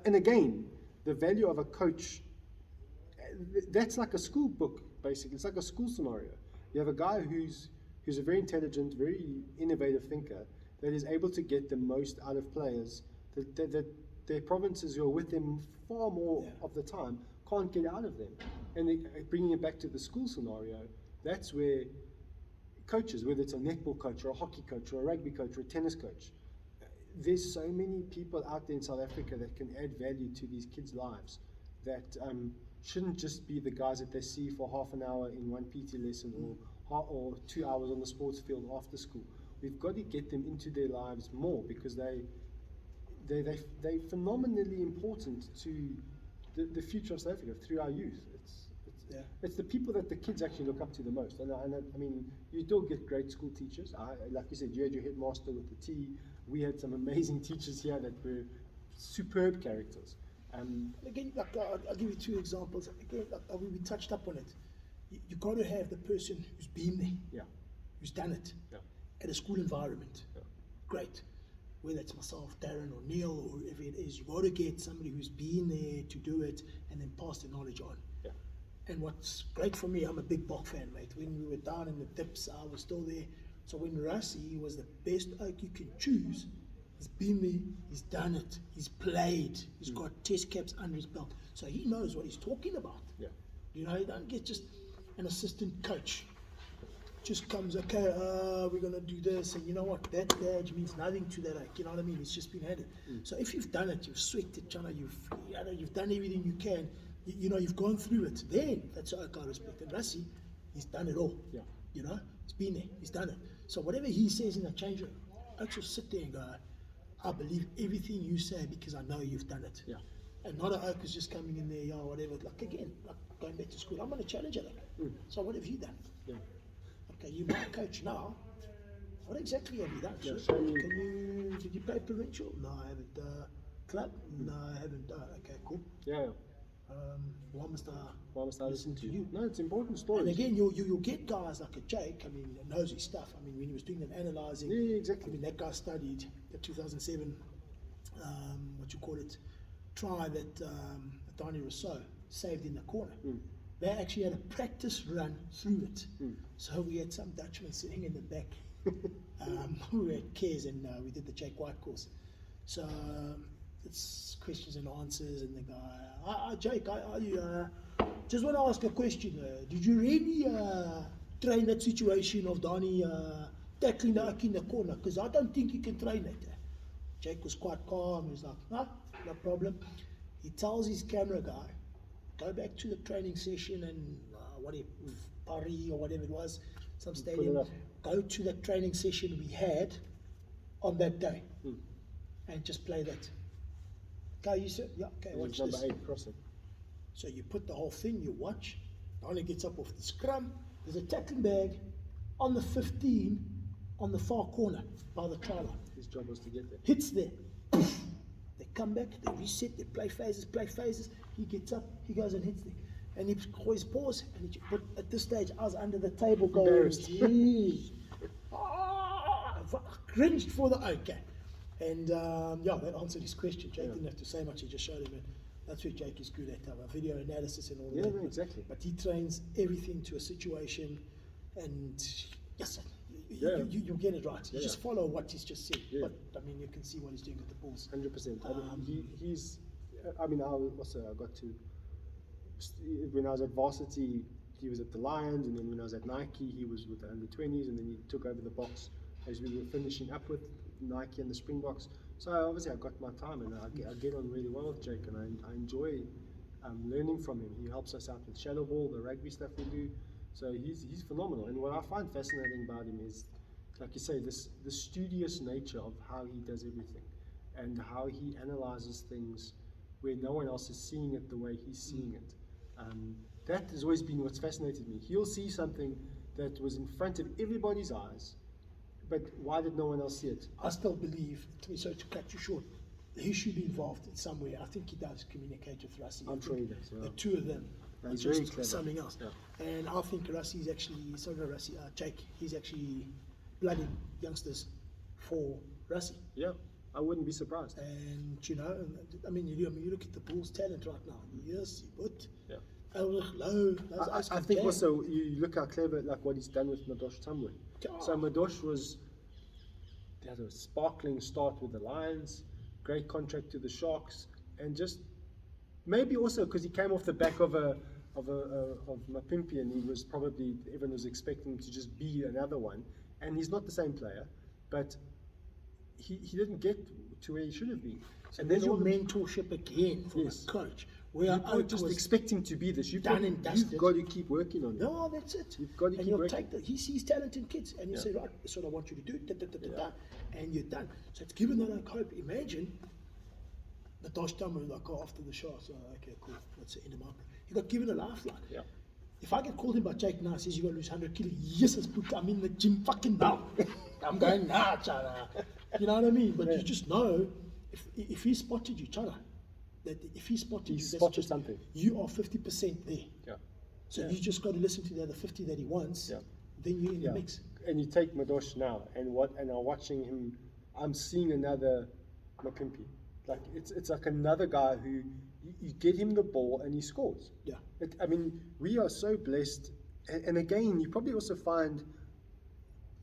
And again, the value of a coach, that's like a school book, basically. It's like a school scenario. You have a guy who's a very intelligent, very innovative thinker that is able to get the most out of players that their provinces who are with them far more of the time can't get out of them. And bringing it back to the school scenario, that's where coaches, whether it's a netball coach or a hockey coach or a rugby coach or a tennis coach, there's so many people out there in South Africa that can add value to these kids' lives that shouldn't just be the guys that they see for half an hour in one PT lesson or 2 hours on the sports field after school. We've got to get them into their lives more because they're phenomenally important to the future of South Africa through our youth. It's the people that the kids actually look up to the most. And I mean, you do get great school teachers. Like you said, you had your headmaster with the T. We had some amazing teachers here that were superb characters. Again, I'll give you two examples. Again, we touched up on it. You got to have the person who's been there, who's done it, at a school environment. Great. Whether it's myself, Darren, or Neil, or whoever it is, you got to get somebody who's been there to do it and then pass the knowledge on. And what's great for me, I'm a big Bok fan, mate. When we were down in the dips, I was still there. So when Rassie was the best Oak you can choose, he's been there, he's done it, he's played, he's got test caps under his belt. So he knows what he's talking about. You know, you don't get just an assistant coach. Just comes, okay, we're going to do this, and you know what, that badge means nothing to that Oak, you know what I mean? It's just been handed. So if you've done it, you've sweated, you've done everything you can, you know, you've gone through it, then that's Oak I respect. And Rassie, he's done it all. You know, he's been there, he's done it. So whatever he says in the change room, Oak will sit there and go, I believe everything you say because I know you've done it. And not an Oak is just coming in there, whatever. Like again, like going back to school, I'm going to challenge it. So what have you done? Okay, you're my coach now. What exactly have you done? Did you play provincial? No, I haven't. Club? No, I haven't. Okay, cool. Why must I listen to you? No, it's important stories. And again, you'll get guys like a Jake, I mean, that knows his stuff. I mean, when he was doing that analysing, exactly. I mean, that guy studied the 2007, try that Donnie Rousseau saved in the corner. They actually had a practice run through it. So we had some Dutchman sitting in the back We were at Cares and we did the Jake White course. So it's questions and answers, and the guy, Jake, just want to ask a question. Did you really train that situation of Donnie tackling the Aki in the corner? Because I don't think you can train it. Jake was quite calm. He was like, no problem. He tells his camera guy, go back to the training session and whatever, Paris or whatever it was, some stadium, go to the training session we had on that day and just play that. Okay, you said, yeah, okay, watch number this. 8 crossing. So you put the whole thing, you watch, Donnie gets up off the scrum, there's a tackling bag on the 15 on the far corner by the try line. His job was to get there. Hits there. They come back, they reset, they play phases. He gets up, he goes and hits there. And he always pause, and but at this stage, I was under the table going, Embarrassed. "Gee." I cringed for the okay. And yeah, that answered his question. Jake didn't have to say much, he just showed him it. That's where Jake is good at, video analysis and all Yeah, that. no, exactly. But he trains everything to a situation, and yes, you get it right. You just follow what he's just said. Yeah. But I mean, you can see what he's doing with the Bulls. 100%. He's. I mean, I got to. When I was at varsity, he was at the Lions, and then when I was at Nike, he was with the under-20s, and then he took over the box as we were finishing up with Nike and the Springboks. So obviously I got my time, and I get on really well with Jake, and I enjoy learning from him. He helps us out with shadow ball, the rugby stuff we do. So he's phenomenal. And what I find fascinating about him is, like you say, the studious nature of how he does everything, and how he analyzes things where no one else is seeing it the way he's seeing it. That has always been what's fascinated me. He'll see something that was in front of everybody's eyes, but why did no one else see it? I still believe, so to cut you short, he should be involved in some way. I think he does communicate with Rassie. I'm sure he does. Yeah. The two of them are He's very just clever. something else. Yeah. And I think Rassie's actually, sorry, not Rassie, Jake, he's actually blooding youngsters for Rassie. Yeah, I wouldn't be surprised. And you know, I mean, you look at the Bulls' talent right now. Yes, but Yeah. I I think also you look how clever, like what he's done with Madosh Tamwe. So Madosh had a sparkling start with the Lions, great contract to the Sharks, and just maybe also because he came off the back of Mapimpi, and he was probably, everyone was expecting him to just be another one, and he's not the same player, but he didn't get to where he should have been. So And there's then your all the- mentorship again from Yes. a coach. Where You can't just expect him to be this. You've done and you've dusted. got to keep working on it. No, that's it. You've got to and keep you'll working. take that. He sees talent in kids, and you Yeah. say, right, that's what I want you to do, Yeah. and you're done. So it's given that like hope. Imagine the Dosh Tammer, like, after the shot, so okay, cool, that's the end of my plan. He got given a lifeline. Yeah. If I get called in by Jake now, says you're going to lose 100 kilos, yes, I'm in the gym fucking now. I'm going now, Chana. You know what I mean? But you just know, if he spotted you, Chana, that if he spotted you, that's spotted just, something. you are 50% there. Yeah. So Yeah. you just got to listen to the other 50 that he wants. Yeah. Then you're in Yeah. the mix. And you take Madosh now, and I'm watching him. I'm seeing another Mapimpi. Like it's like another guy who you get him the ball and he scores. Yeah. I mean, we are so blessed. And again, you probably also find,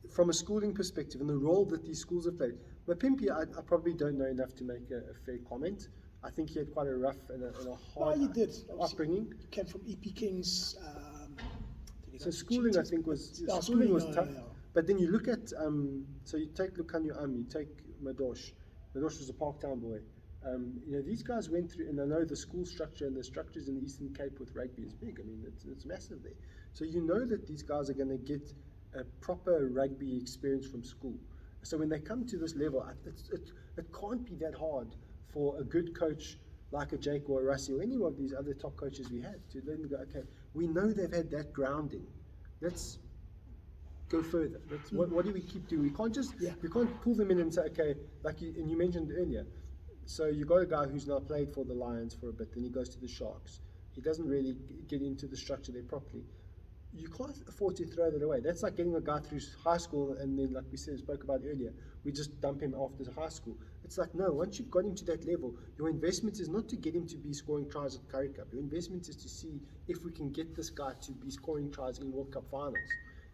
from a schooling perspective, and the role that these schools have played. Mapimpi, I probably don't know enough to make a fair comment. I think he had quite a rough and a hard you did. upbringing. He came from EP Kings. So schooling, I think, was Yeah, schooling was schooling, tough. yeah. But then you look at so you take Lucanio you take Madosh. Madosh was a Parktown boy. You know, these guys went through, and I know the school structure and the structures in the Eastern Cape with rugby is big. I mean, it's massive there. So you know that these guys are going to get a proper rugby experience from school. So when they come to this level, it can't be that hard for a good coach like a Jake or a Rassie or any of these other top coaches we had to let them go, okay, we know they've had that grounding. Let's go further. What do we keep doing? We can't just, we can't pull them in and say, okay, like you mentioned earlier. So you got a guy who's now played for the Lions for a bit, then he goes to the Sharks. He doesn't really get into the structure there properly. You can't afford to throw that away. That's like getting a guy through high school, and then, like we spoke about earlier, we just dump him after high school. It's like, no, once you've got him to that level, your investment is not to get him to be scoring tries at Currie Cup. Your investment is to see if we can get this guy to be scoring tries in World Cup finals.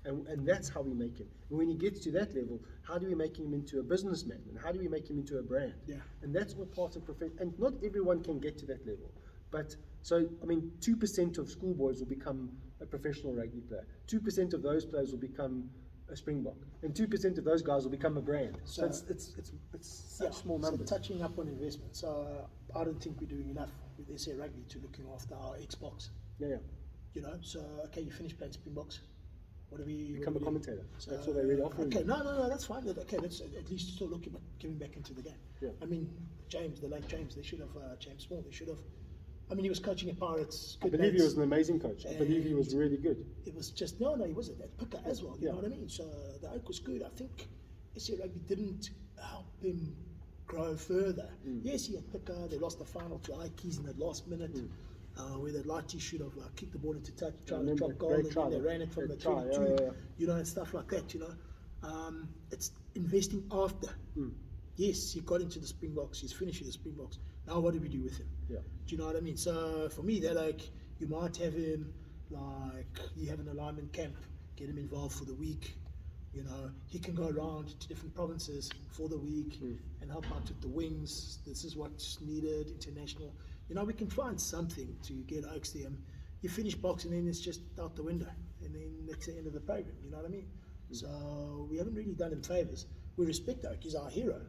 And that's how we make him. And when he gets to that level, how do we make him into a businessman? And how do we make him into a brand? Yeah. And that's all part of profession. And not everyone can get to that level. But, so, I mean, 2% of schoolboys will become a professional rugby player. 2% of those players will become a Springbok. And 2% of those guys will become a brand. So it's such small numbers. So touching up on investment. So I don't think we're doing enough with SA Rugby to looking after our Xbox. Yeah. You know, so okay, you finish playing Springboks. What do we Become a commentator. So, that's what they really offer. Okay, no, that's fine. Okay, let's at least still looking at giving back into the game. Yeah. I mean, James, the late James, they should have James Small. They should have. I mean, he was coaching at Pirates. I believe he was an amazing coach. I believe he was really good. It was just he wasn't at Picker as well. You know what I mean? So the oak was good. I think SA Rugby didn't help him grow further. Yes, he had Picker. They lost the final to Ikeys in the last minute. Where the Lighty should have kicked the ball into touch, tried to drop goal, and then they ran it from the 22, you know, and stuff like that, you know. It's investing after. Yes, he got into the Springboks, he's finishing the Springboks. Now what do we do with him? Yeah. Do you know what I mean? So for me, they're like, you might have him, like, you have an alignment camp, get him involved for the week. You know, he can go around to different provinces for the week and help out with the wings. This is what's needed, international. You know, we can find something to get Oaks there. You finish boxing, and then it's just out the window, and then that's the end of the program. You know what I mean? So we haven't really done him favors. We respect Oak; he's our hero,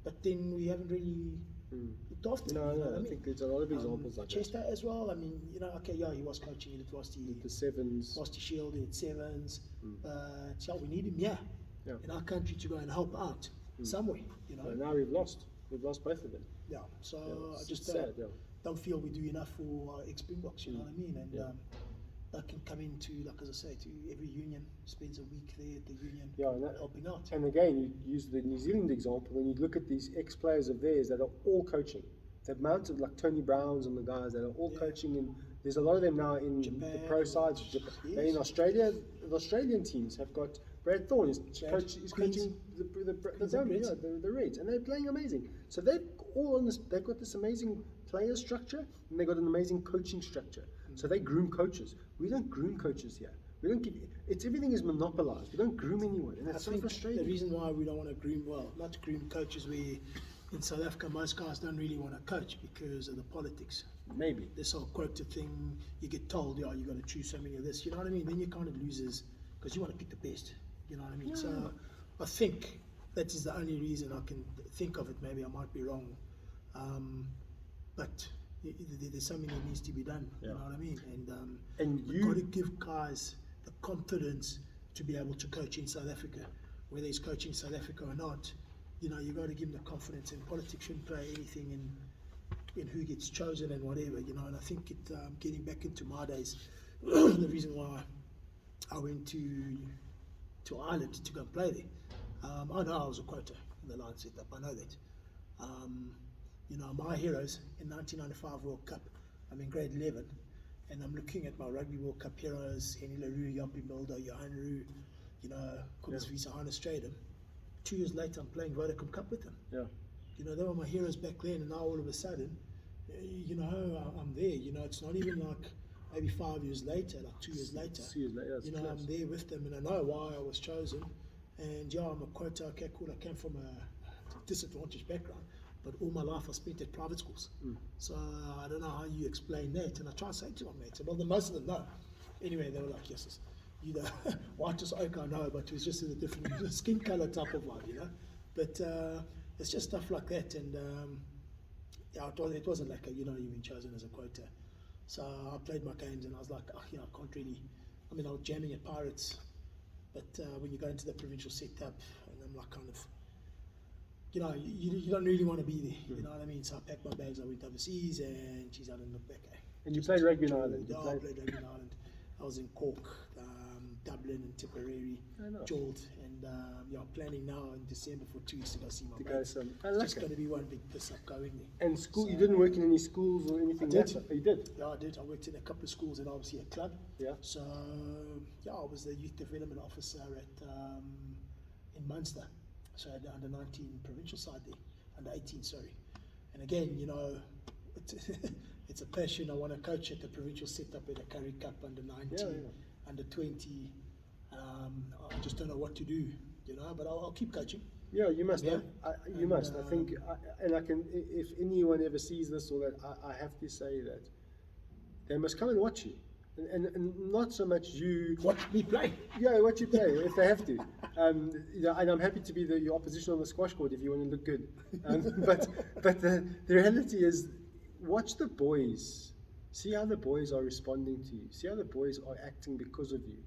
but then we haven't really looked after him. No, you know what I I mean? think there's a lot of examples like Chester as well. I mean, you know, okay, yeah, he was coaching at the sevens. Varsity Shield, he had sevens, but yeah, we need him in our country to go and help out somewhere. You know. And now we've lost both of them. Yeah, so I It's just sad. don't feel we do enough for our ex-Springboks, you know what I mean? And that can come into, like as I say, to every union, spends a week there at the union helping out. And again, you use the New Zealand example, when you look at these ex-players of theirs that are all coaching. They've mounted like Tony Browns and the guys that are all coaching, and there's a lot of them now in Japan, the pro sides. They're in Australia. The Australian teams have got Brad Thorne is coaching the Reds, and they're playing amazing. So they've all on this. They've got this amazing player structure, and they've got an amazing coaching structure. So they groom coaches. We don't groom coaches here. We don't give. It's everything is monopolized. We don't groom anyone, and that's so frustrating. The reason why we don't want to groom, not to groom coaches, we in South Africa most guys don't really want to coach because of the politics. Maybe this whole quota thing, you get told, you got to choose so many of this. You know what I mean? Then you kind of loses because you want to pick the best. You know what I mean? So I think that is the only reason I can think of it. Maybe I might be wrong, but there's something that needs to be done. You know what I mean? And you've got to give guys the confidence to be able to coach in South Africa, whether he's coaching South Africa or not. You know, you got to give them the confidence, and politics shouldn't play anything in who gets chosen and whatever. You know, and I think getting back into my days, the reason why I went to Ireland to go and play there. I know I was a quota in the line setup. I know that. You know, my heroes in 1995 World Cup. I'm in grade 11, and I'm looking at my Rugby World Cup heroes: Henny LaRue, Jampie Mulder, Johan Roux, you know, Kobus Visa, Hannes Stradum. 2 years later, I'm playing Vodacom Cup with them. Yeah. You know, they were my heroes back then, and now all of a sudden, you know, I'm there. You know, it's not even like maybe 5 years later, like 2 years later. 2 years later, you know, I'm there with them, and I know why I was chosen. And yeah, I'm a quota. Okay, cool. I came from a disadvantaged background, but all my life I spent at private schools. So I don't know how you explain that. And I try to say to my mates, well, most of them know. Anyway, they were like, yes, you know, white as oak, I know, but it was just in a different skin color type of one, you know. But it's just stuff like that. And yeah, it wasn't like you've been chosen as a quota. So I played my games, and I was like, I can't really. I mean, I was jamming at Pirates, but when you go into the provincial setup, and I'm like kind of, you don't really want to be there. You know what I mean? So I packed my bags, I went overseas, and I didn't look back. And you played rugby in Ireland? Yeah, I played rugby in Ireland. I was in Cork, Dublin, and Tipperary, Jolt, and planning now in December for 2 weeks to go see my mates. It's just going to be one big piss up going there. And school, you didn't work in any schools or anything? I did. You did? Yeah, I did. I worked in a couple of schools and obviously a club. Yeah. So, yeah, I was the youth development officer at in Munster. So I had the under 19 provincial side there, under 18, sorry. And again, it's a passion. I want to coach at the provincial setup at a Curry Cup under 19, under 20. I just don't know what to do, but I'll keep coaching. Yeah, you must. Yeah. You must. I think, and I can. If anyone ever sees this or that, I have to say that they must come and watch you, and not so much you. Watch me play. Yeah, watch you play if they have to. And I'm happy to be your opposition on the squash court if you want to look good. But the reality is, watch the boys. See how the boys are responding to you. See how the boys are acting because of you.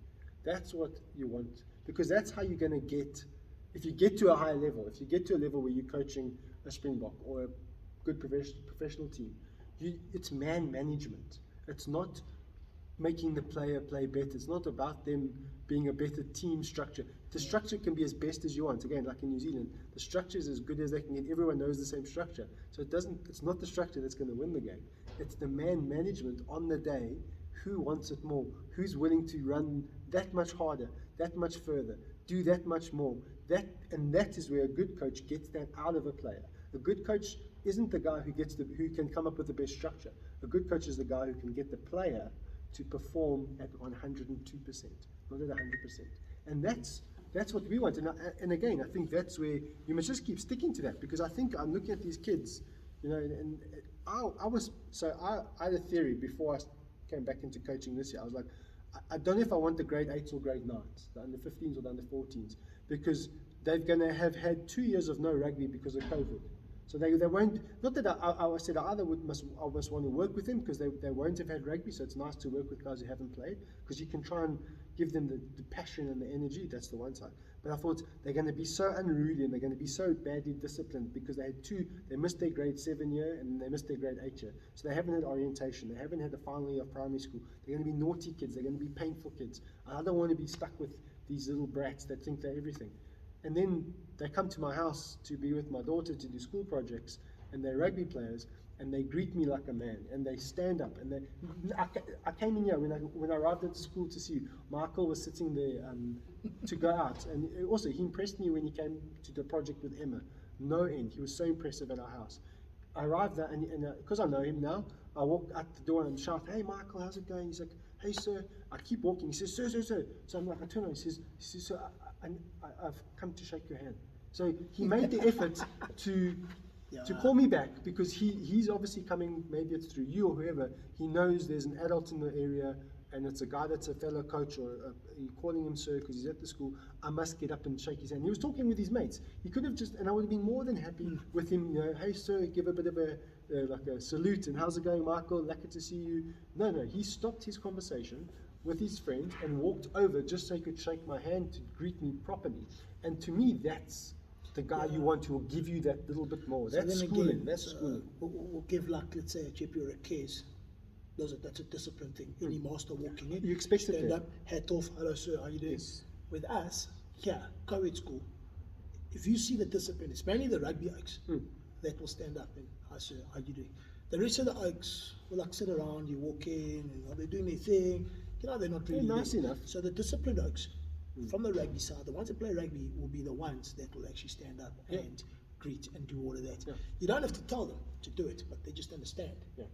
That's what you want, because that's how you're going to get. If you get to a higher level, if you get to a level where you're coaching a Springbok or a good professional team, it's man management. It's not making the player play better. It's not about them being a better team structure. The structure can be as best as you want. Again, like in New Zealand, the structure is as good as they can get. Everyone knows the same structure. So it's not the structure that's going to win the game. It's the man management on the day. Who wants it more? Who's willing to run that much harder, that much further, do that much more? That is where a good coach gets that out of a player. A good coach isn't the guy who can come up with the best structure. A good coach is the guy who can get the player to perform at 102%, not at 100%. And that's what we want. And again, I think that's where you must just keep sticking to that, because I think I'm looking at these kids, and I had a theory before I came back into coaching this year. I was like, I don't know if I want the grade 8s or grade 9s, the under 15s or the under 14s, because they're going to have had 2 years of no rugby because of COVID. So they won't, not that I said I must want to work with them, because they won't have had rugby, so it's nice to work with guys who haven't played, because you can try and give them the passion and the energy. That's the one side. But I thought they're going to be so unruly and they're going to be so badly disciplined because they missed their grade 7 year and they missed their grade 8 year. So they haven't had orientation, they haven't had the final year of primary school. They're going to be naughty kids, they're going to be painful kids. I don't want to be stuck with these little brats that think they're everything. And then they come to my house to be with my daughter to do school projects, and they're rugby players, and they greet me like a man, and they stand up, and I came in here when I arrived at school to see you. Michael was sitting there to go out, and also he impressed me when he came to the project with Emma. No end. He was so impressive at our house. I arrived there, and because I know him now, I walk out the door and shout, "Hey Michael, how's it going?" He's like, "Hey sir." I keep walking. He says, "Sir, sir, sir." So I'm like, I turn around. He says, "Sir, I've come to shake your hand." So he made the effort to call me back, because he's obviously coming, maybe it's through you or whoever. He knows there's an adult in the area, and it's a guy that's a fellow coach, or you're calling him sir because he's at the school. I must get up and shake his hand. He was talking with his mates. He could have just, and I would have been more than happy with him, "Hey sir," give a bit of a like a salute, and "How's it going, Michael? Lucky to see you." No, he stopped his conversation with his friend and walked over just so he could shake my hand to greet me properly. And to me, that's the guy you want, who will give you that little bit more. So That's then schooling. again, That's schooling. We'll give, like, let's say a Chippy or a case. That's a discipline thing. Any master walking in, You expect it stand there. up, hat off, "Hello sir, how you doing?" Yes. With us, here, co-ed school, if you see the discipline, it's mainly the rugby oaks that will stand up and, "Hi sir, how you doing?" The rest of the oaks will like sit around, you walk in, and they're doing their thing. They're not really Nice there. enough. So the disciplined oaks, from the rugby side, the ones that play rugby will be the ones that will actually stand up and greet and do all of that. Yeah. You don't have to tell them to do it, but they just understand. Yeah.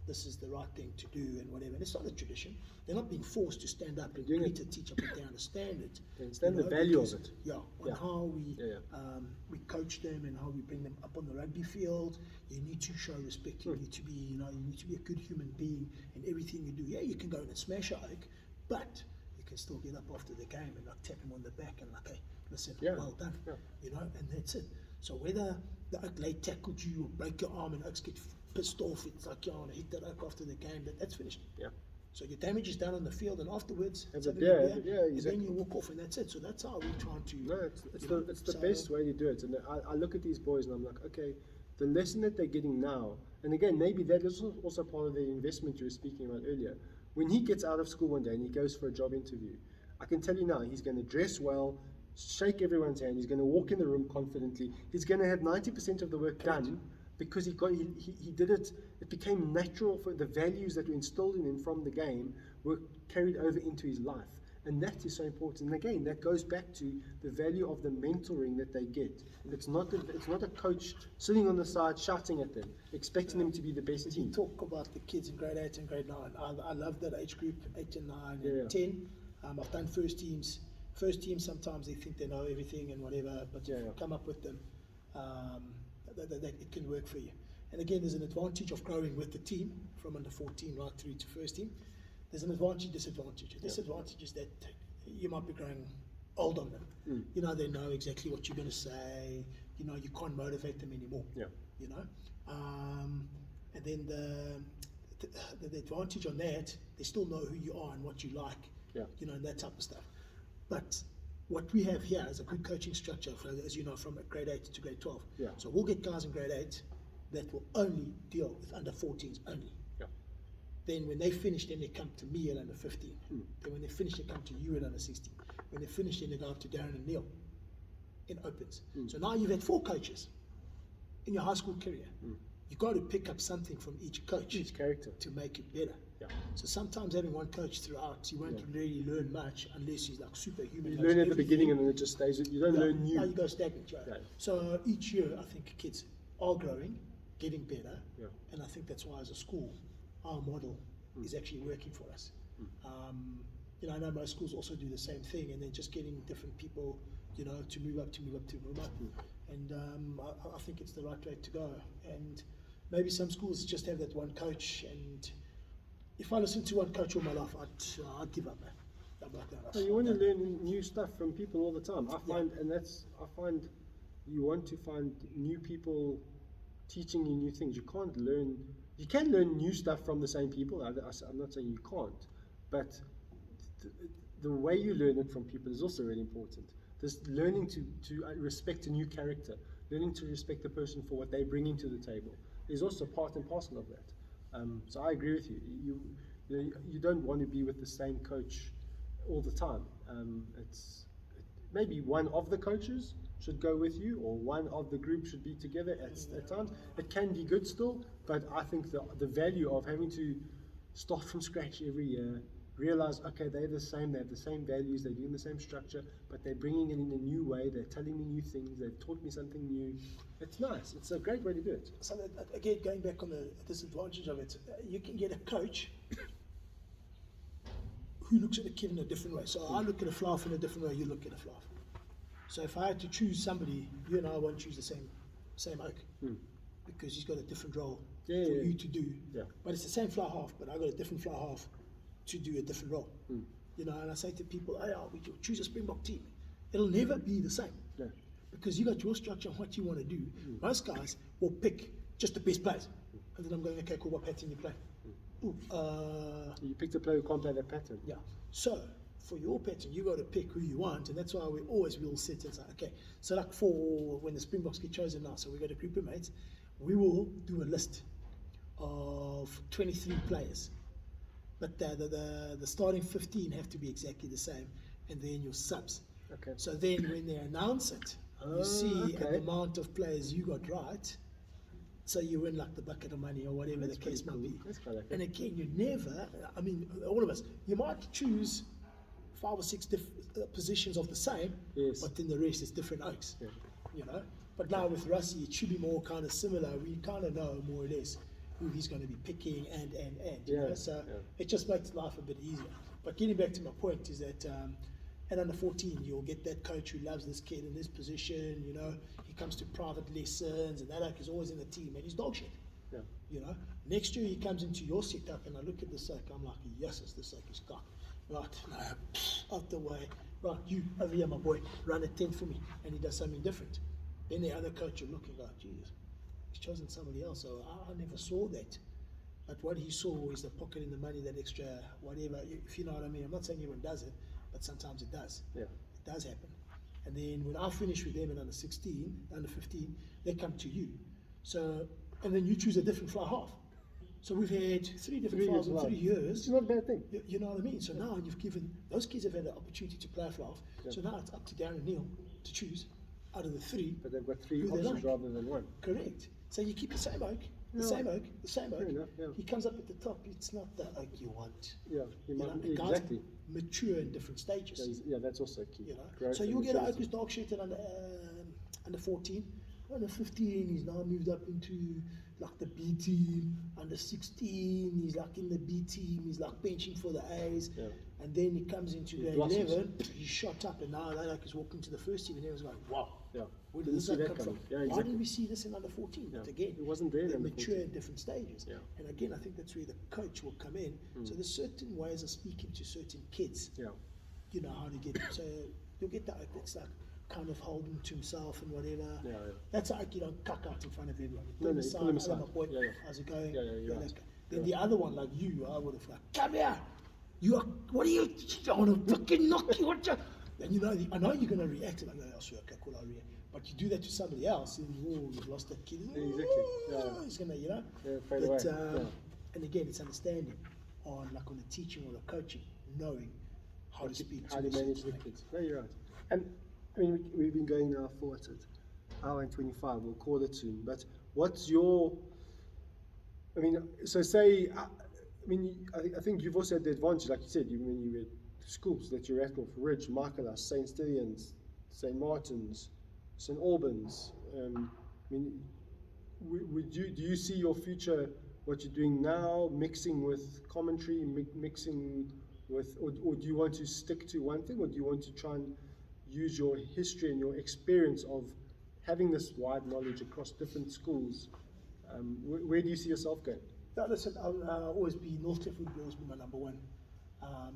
This is the right thing to do and whatever. And it's not a tradition. They're not being forced to stand up and Doing greet it. a teacher, but they understand it. They understand the value of because- it. Yeah, on Yeah. how we Yeah, we coach them and how we bring them up on the rugby field. You need to show respect. You need to be, you need to be a good human being in everything you do. Yeah, you can go in and smash a oak, but you can still get up after the game and like tap him on the back and like, "Hey, listen, Yeah. well done." Yeah. And that's it. So whether the oak late tackled you or break your arm and oaks get pissed off, it's like, "I want to hit that oak after the game," that's finished. Yeah. So your damage is done on the field, and afterwards, Have it's a having beer, beer, yeah, and exactly. then you walk off, and that's it. So that's how we're trying to. No, it's you the know, best way to do it. And I look at these boys and I'm like, okay, the lesson that they're getting now, and again, maybe that is also part of the investment you were speaking about earlier. When he gets out of school one day and he goes for a job interview, I can tell you now, he's going to dress well, shake everyone's hand, he's going to walk in the room confidently, he's going to have 90% of the work done, because he did it. It became natural. For the values that were instilled in him from the game were carried over into his life, and that is so important. And again, that goes back to the value of the mentoring that they get. It's not a coach sitting on the side shouting at them, expecting them to be the best You team. talk about the kids in grade 8 and grade 9. I love that age group, 8 and 9 and Yeah. 10. I've done first teams First team, sometimes they think they know everything and whatever, but Yeah, you yeah. come up with them, that it can work for you. And again, there's an advantage of growing with the team from under 14 right through to first team. There's an advantage, disadvantage. A disadvantage is that you might be growing old on them. You know, they know exactly what you're going to say. You know, you can't motivate them anymore. Yeah. You know, and then the advantage on that, they still know who you are and what you like. Yeah. You know, and that type of stuff. But what we have here is a good coaching structure, as you know, from grade 8 to grade 12. Yeah. So we'll get guys in grade 8 that will only deal with under 14s only. Yeah. Then when they finish, then they come to me at under 15. Then when they finish, they come to you at under 16. When they finish, then they go up to Darren and Neil in opens. So now you've had 4 coaches in your high school career. You've got to pick up something from each coach, Each character. to make it better. Yeah. So sometimes having one coach throughout, you won't really learn much unless he's like superhuman. You knows learn at the everything. beginning and then it just stays. You don't learn new. Now you go stagnant, right? Yeah. So each year, I think kids are growing, getting better, Yeah. and I think that's why, as a school, our model is actually working for us. You know, I know most schools also do the same thing, and they're just getting different people, you know, to move up. And I think it's the right way to go. And maybe some schools just have that one coach, and if I listened to one coach all my life, I'd give up, man. I'm like that. So you want to learn new stuff from people all the time. I find you want to find new people teaching you new things. You can learn new stuff from the same people. I'm not saying you can't, but the way you learn it from people is also really important. This learning to respect a new character, learning to respect the person for what they bring into the table is also part and parcel of that. So I agree with you. You don't want to be with the same coach all the time. Maybe one of the coaches should go with you, or one of the group should be together at times. It can be good still, but I think the value of having to start from scratch every year, realize, okay, they're the same, they have the same values, they're doing the same structure, but they're bringing it in a new way, they're telling me new things, they've taught me something new. It's nice. It's a great way to do it. So again, going back on the disadvantage of it, you can get a coach who looks at a kid in a different way. So I look at a fluff in a different way, you look at a fluff. So if I had to choose somebody, you and I won't choose the same oak, because he's got a different role for you to do. Yeah. But it's the same fly half, but I got a different fly half to do a different role. You know, and I say to people, hey, we choose a Springbok team. It'll never be the same. Yeah. Because you got your structure and what you want to do. Most guys will pick just the best players. And then I'm going, okay, cool, what pattern you play? You picked a player who can't play that pattern. Yeah. So for your pattern, you got to pick who you want, and that's why we always will sit and say, okay, so like for when the Springboks get chosen now, so we got a group of mates, we will do a list of 23 players, but the starting 15 have to be exactly the same, and then your subs. Okay. So then when they announce it, you see the amount of players you got right. So you win like the bucket of money or whatever the case might be. That's quite okay. And again, you never, I mean, all of us, you might choose 5 or 6 positions of the same, Yes. but then the rest is different oaks, Yeah. you know. But now with Russie, it should be more kind of similar. We kind of know more or less who he's going to be picking and you know? So it just makes life a bit easier. But getting back to my point is that at under 14, you'll get that coach who loves this kid in this position, you know. He comes to private lessons, and that oak is always in the team, and he's dog shit. Yeah. You know, next year he comes into your setup, and I look at this oak, I'm like, yes, this oak is cock. Right, no, out the way. Right, you over here, my boy, run a 10 for me, and he does something different. Then the other coach are looking like, Jesus, he's chosen somebody else. So I never saw that. But what he saw is the pocket in the money, that extra whatever. If you know what I mean. I'm not saying everyone does it, but sometimes it does. Yeah. It does happen. And then when I finish with them at under 16, under 15, they come to you. So, and then you choose a different fly half. So we've had 3 different flies in 3 years. It's not a bad thing. You know what I mean? So now you've given, those kids have had the opportunity to play a fly half. Yeah. So now it's up to Darren and Neil to choose out of the 3. But they've got 3 who they options like. rather than 1. Correct. So you keep the same oak, the Yeah. same oak, the same oak. Fair enough, yeah. He comes up at the top. It's not the oak you want. Yeah, You know, the guys exactly. mature in different stages. Yeah, that's also key. You know, Growth so and you'll get an maturity. Oakus dog shit at under 14, under 15. He's now moved up into like the B team, under 16, he's like in the B team, he's like benching for the A's, Yeah. and then he comes into grade blossoms. 11, he's shot up, and now like he's walking to the first team, and everyone's going, wow, Yeah. where did Didn't this see guy that come from? coming. Yeah, Why exactly. didn't we see this in under 14? Yeah. But again, It wasn't there in they under mature 14. in different stages. Yeah. And again, I think that's where the coach will come in. So there's certain ways of speaking to certain kids. Yeah. You know how to get them. So you'll get that. It's like kind of holding to himself and whatever. Yeah, yeah. That's like you don't cuck out in front of everyone. No, no, you pull him aside. "Hello, my boy, Yeah, yeah. how's it going? Yeah, yeah, you're right. let's go." Then the other one, like you, I would have like, come here. You are, what are you? I want to fucking knock you. What you? And you know, I know you're going to react. Like, oh, sure, okay, cool, I'll react. But you do that to somebody else, and you've lost that kid. Exactly. Yeah. He's going to, you know. Yeah, fade away. Yeah. And again, it's understanding on like on the teaching or the coaching, knowing how to speak to How to the manage the certain kids. No, you're right. And I mean, we've been going now for what's it? Hour and 25. We'll call it soon. But what's your? I mean, so say. I think you've also had the advantage, like you said, when you were at schools that you're at, North Ridge, Michaelis, St. Stithians, St. Martin's, St. Albans. Do you see your future, what you're doing now, mixing with commentary, mixing with, or do you want to stick to one thing, or do you want to try and use your history and your experience of having this wide knowledge across different schools? Where do you see yourself going? Yeah, listen, I'll always be, North Clifford will always be my number one.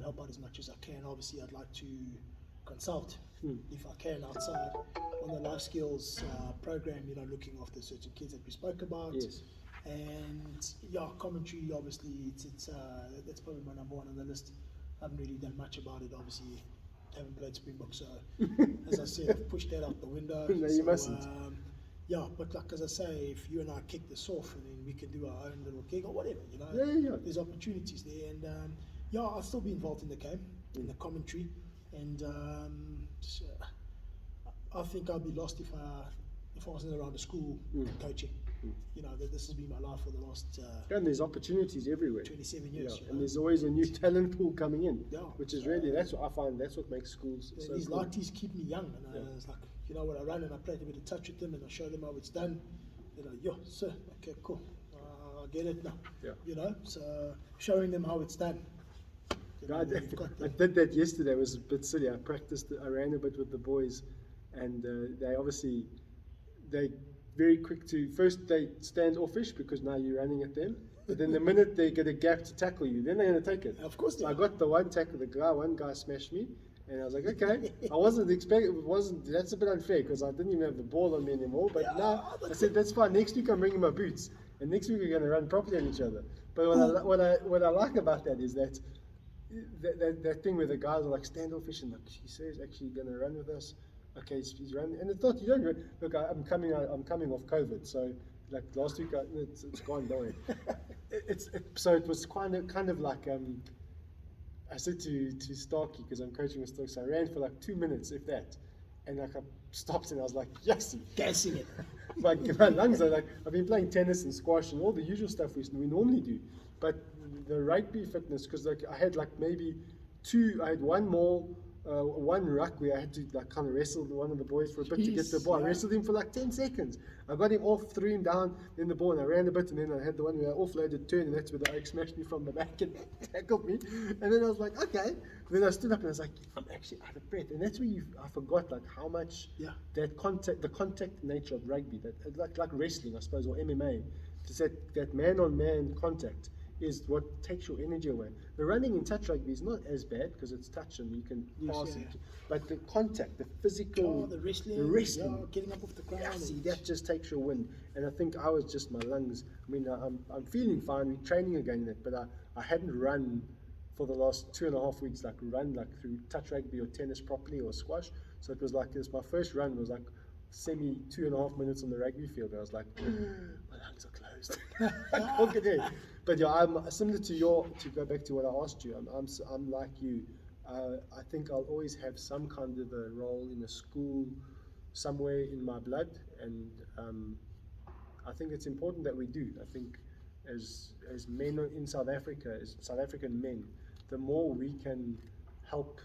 Help out as much as I can. Obviously, I'd like to consult if I can outside on the life skills program, you know, looking after certain kids that we spoke about. Yes. And yeah, commentary, obviously, it's that's probably my number one on the list. I haven't really done much about it, obviously. Haven't played Springbok, so as I said, I've pushed that out the window. No, you mustn't. Yeah, but like as I say, if you and I kick this off, and then we can do our own little gig or whatever, you know. Yeah. There's opportunities there, and yeah, I'll still be involved in the game, in the commentary, and I think I'd be lost if I wasn't around the school coaching. You know, this has been my life for the last And there's opportunities everywhere. 27 years. Yeah, You and know? there's always a new talent pool coming in, Yeah, which is so- really, that's what I find, that's what makes schools so These cool. lighties keep me young, and I was like, you know, when I run and I play a bit of touch with them, and I show them how it's done, they're like, yo, sir, okay, cool, I get it now. Yeah. You know, so showing them how it's done. You know, I we've got I the- did that yesterday. It was a bit silly. I ran a bit with the boys, and they very quick to, first they stand offish because now you're running at them, but then the minute they get a gap to tackle you, then they're going to take it. Of course they So I are. got the one tackle, one guy smashed me, and I was like, okay, I wasn't expecting, that's a bit unfair because I didn't even have the ball on me anymore, but now I said, that's fine, next week I'm bringing my boots, and next week we're going to run properly on each other. But what I like about that is that thing where the guys are like standoffish and like, he says actually going to run with us. Okay, he's running, and it's not, you don't look. I'm coming off COVID, so like last week it's gone down. So it was kind of like I said to Starkey, because I'm coaching with Starkey, so I ran for like 2 minutes, if that, and like I stopped and I was like, yes, Gassing it. my lungs are like, I've been playing tennis and squash and all the usual stuff we normally do, but the rugby fitness, because like I had like maybe I had one ruck where I had to like kind of wrestle one of the boys for a bit to get the ball. I Yeah. wrestled him for like 10 seconds. I got him off, threw him down, then the ball, and I ran a bit, and then I had the one where I offloaded turn, and that's where the oak smashed me from the back and tackled me. And then I was like, okay. Then I stood up and I was like, I'm actually out of breath. And that's where I forgot like how much the contact nature of rugby, that like wrestling, I suppose, or MMA, is that man-on-man contact is what takes your energy away. The running in touch rugby is not as bad because it's touch and you can pass it, but the contact, the physical, the wrestling, yeah, getting up off the ground. yeah, see, and- that just takes your wind. And I think I was just my lungs. I mean, I'm feeling fine. We're training again in it, but I hadn't run for the last 2.5 weeks, like through touch rugby or tennis properly or squash. So it was like my first run was like 2.5 minutes on the rugby field. I was like, my lungs are closed. I can't get in. But yeah, I'm similar to to go back to what I asked you. I'm like you. I think I'll always have some kind of a role in a school somewhere in my blood, and I think it's important that we do. I think as men in South Africa, as South African men, the more we can help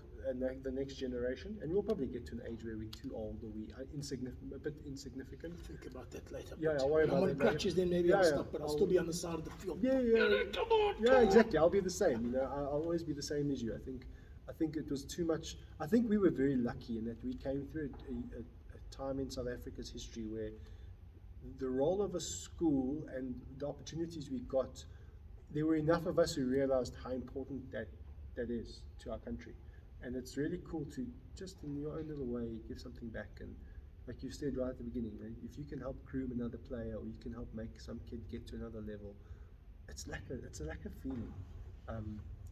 the next generation, and we'll probably get to an age where we're too old or we are insignificant, a bit insignificant. Think about that later. Yeah, but I'll worry when I'm about on that later. crutches, then maybe Yeah, I'll yeah, stop, but I'll still be on the side of the field. Yeah, yeah, Come on, yeah, come on. exactly. I'll be the same. You know, I'll always be the same as you. I think it was too much. I think we were very lucky in that we came through a time in South Africa's history where the role of a school and the opportunities we got, there were enough of us who realized how important that is to our country. And it's really cool to just in your own little way give something back. And like you said right at the beginning, if you can help groom another player or you can help make some kid get to another level, it's a lack of feeling.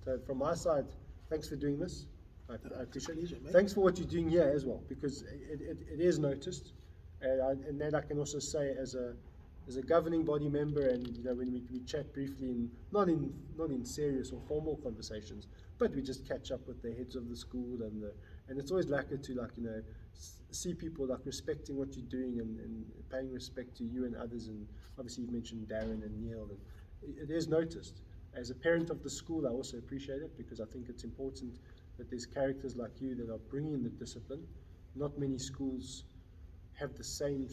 So from my side, thanks for doing this. I appreciate it. Pleasure, mate. Thanks for what you're doing here as well, because it is noticed. And that I can also say as a governing body member, and you know when we chat briefly, not in serious or formal conversations, but we just catch up with the heads of the school, and it's always lekker to see people respecting what you're doing and paying respect to you and others. And obviously you've mentioned Darren and Neil, and it is noticed. As a parent of the school, I also appreciate it because I think it's important that there's characters like you that are bringing the discipline. Not many schools have the same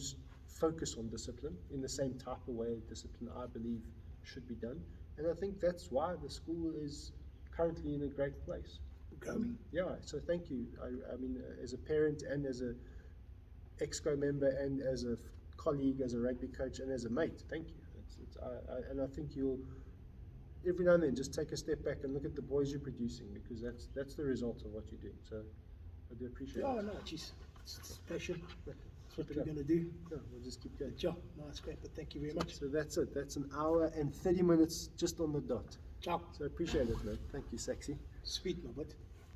focus on discipline in the same type of way discipline I believe should be done, and I think that's why the school is currently in a great place. Yeah, so thank you. I mean, as a parent and as a exco member and as a colleague, as a rugby coach and as a mate, thank you. And I think you'll every now and then just take a step back and look at the boys you're producing, because that's the result of what you're doing. So I do appreciate Oh, it. no, jeez. It's passion. That's what Keep it we're up. going to do. Yeah, we'll just keep going. Ciao. No, it's great, but thank you very much. So that's it. That's an hour and 30 minutes just on the dot. Ciao. So I appreciate it, man. Thank you, Saxy. Sweet, my bud.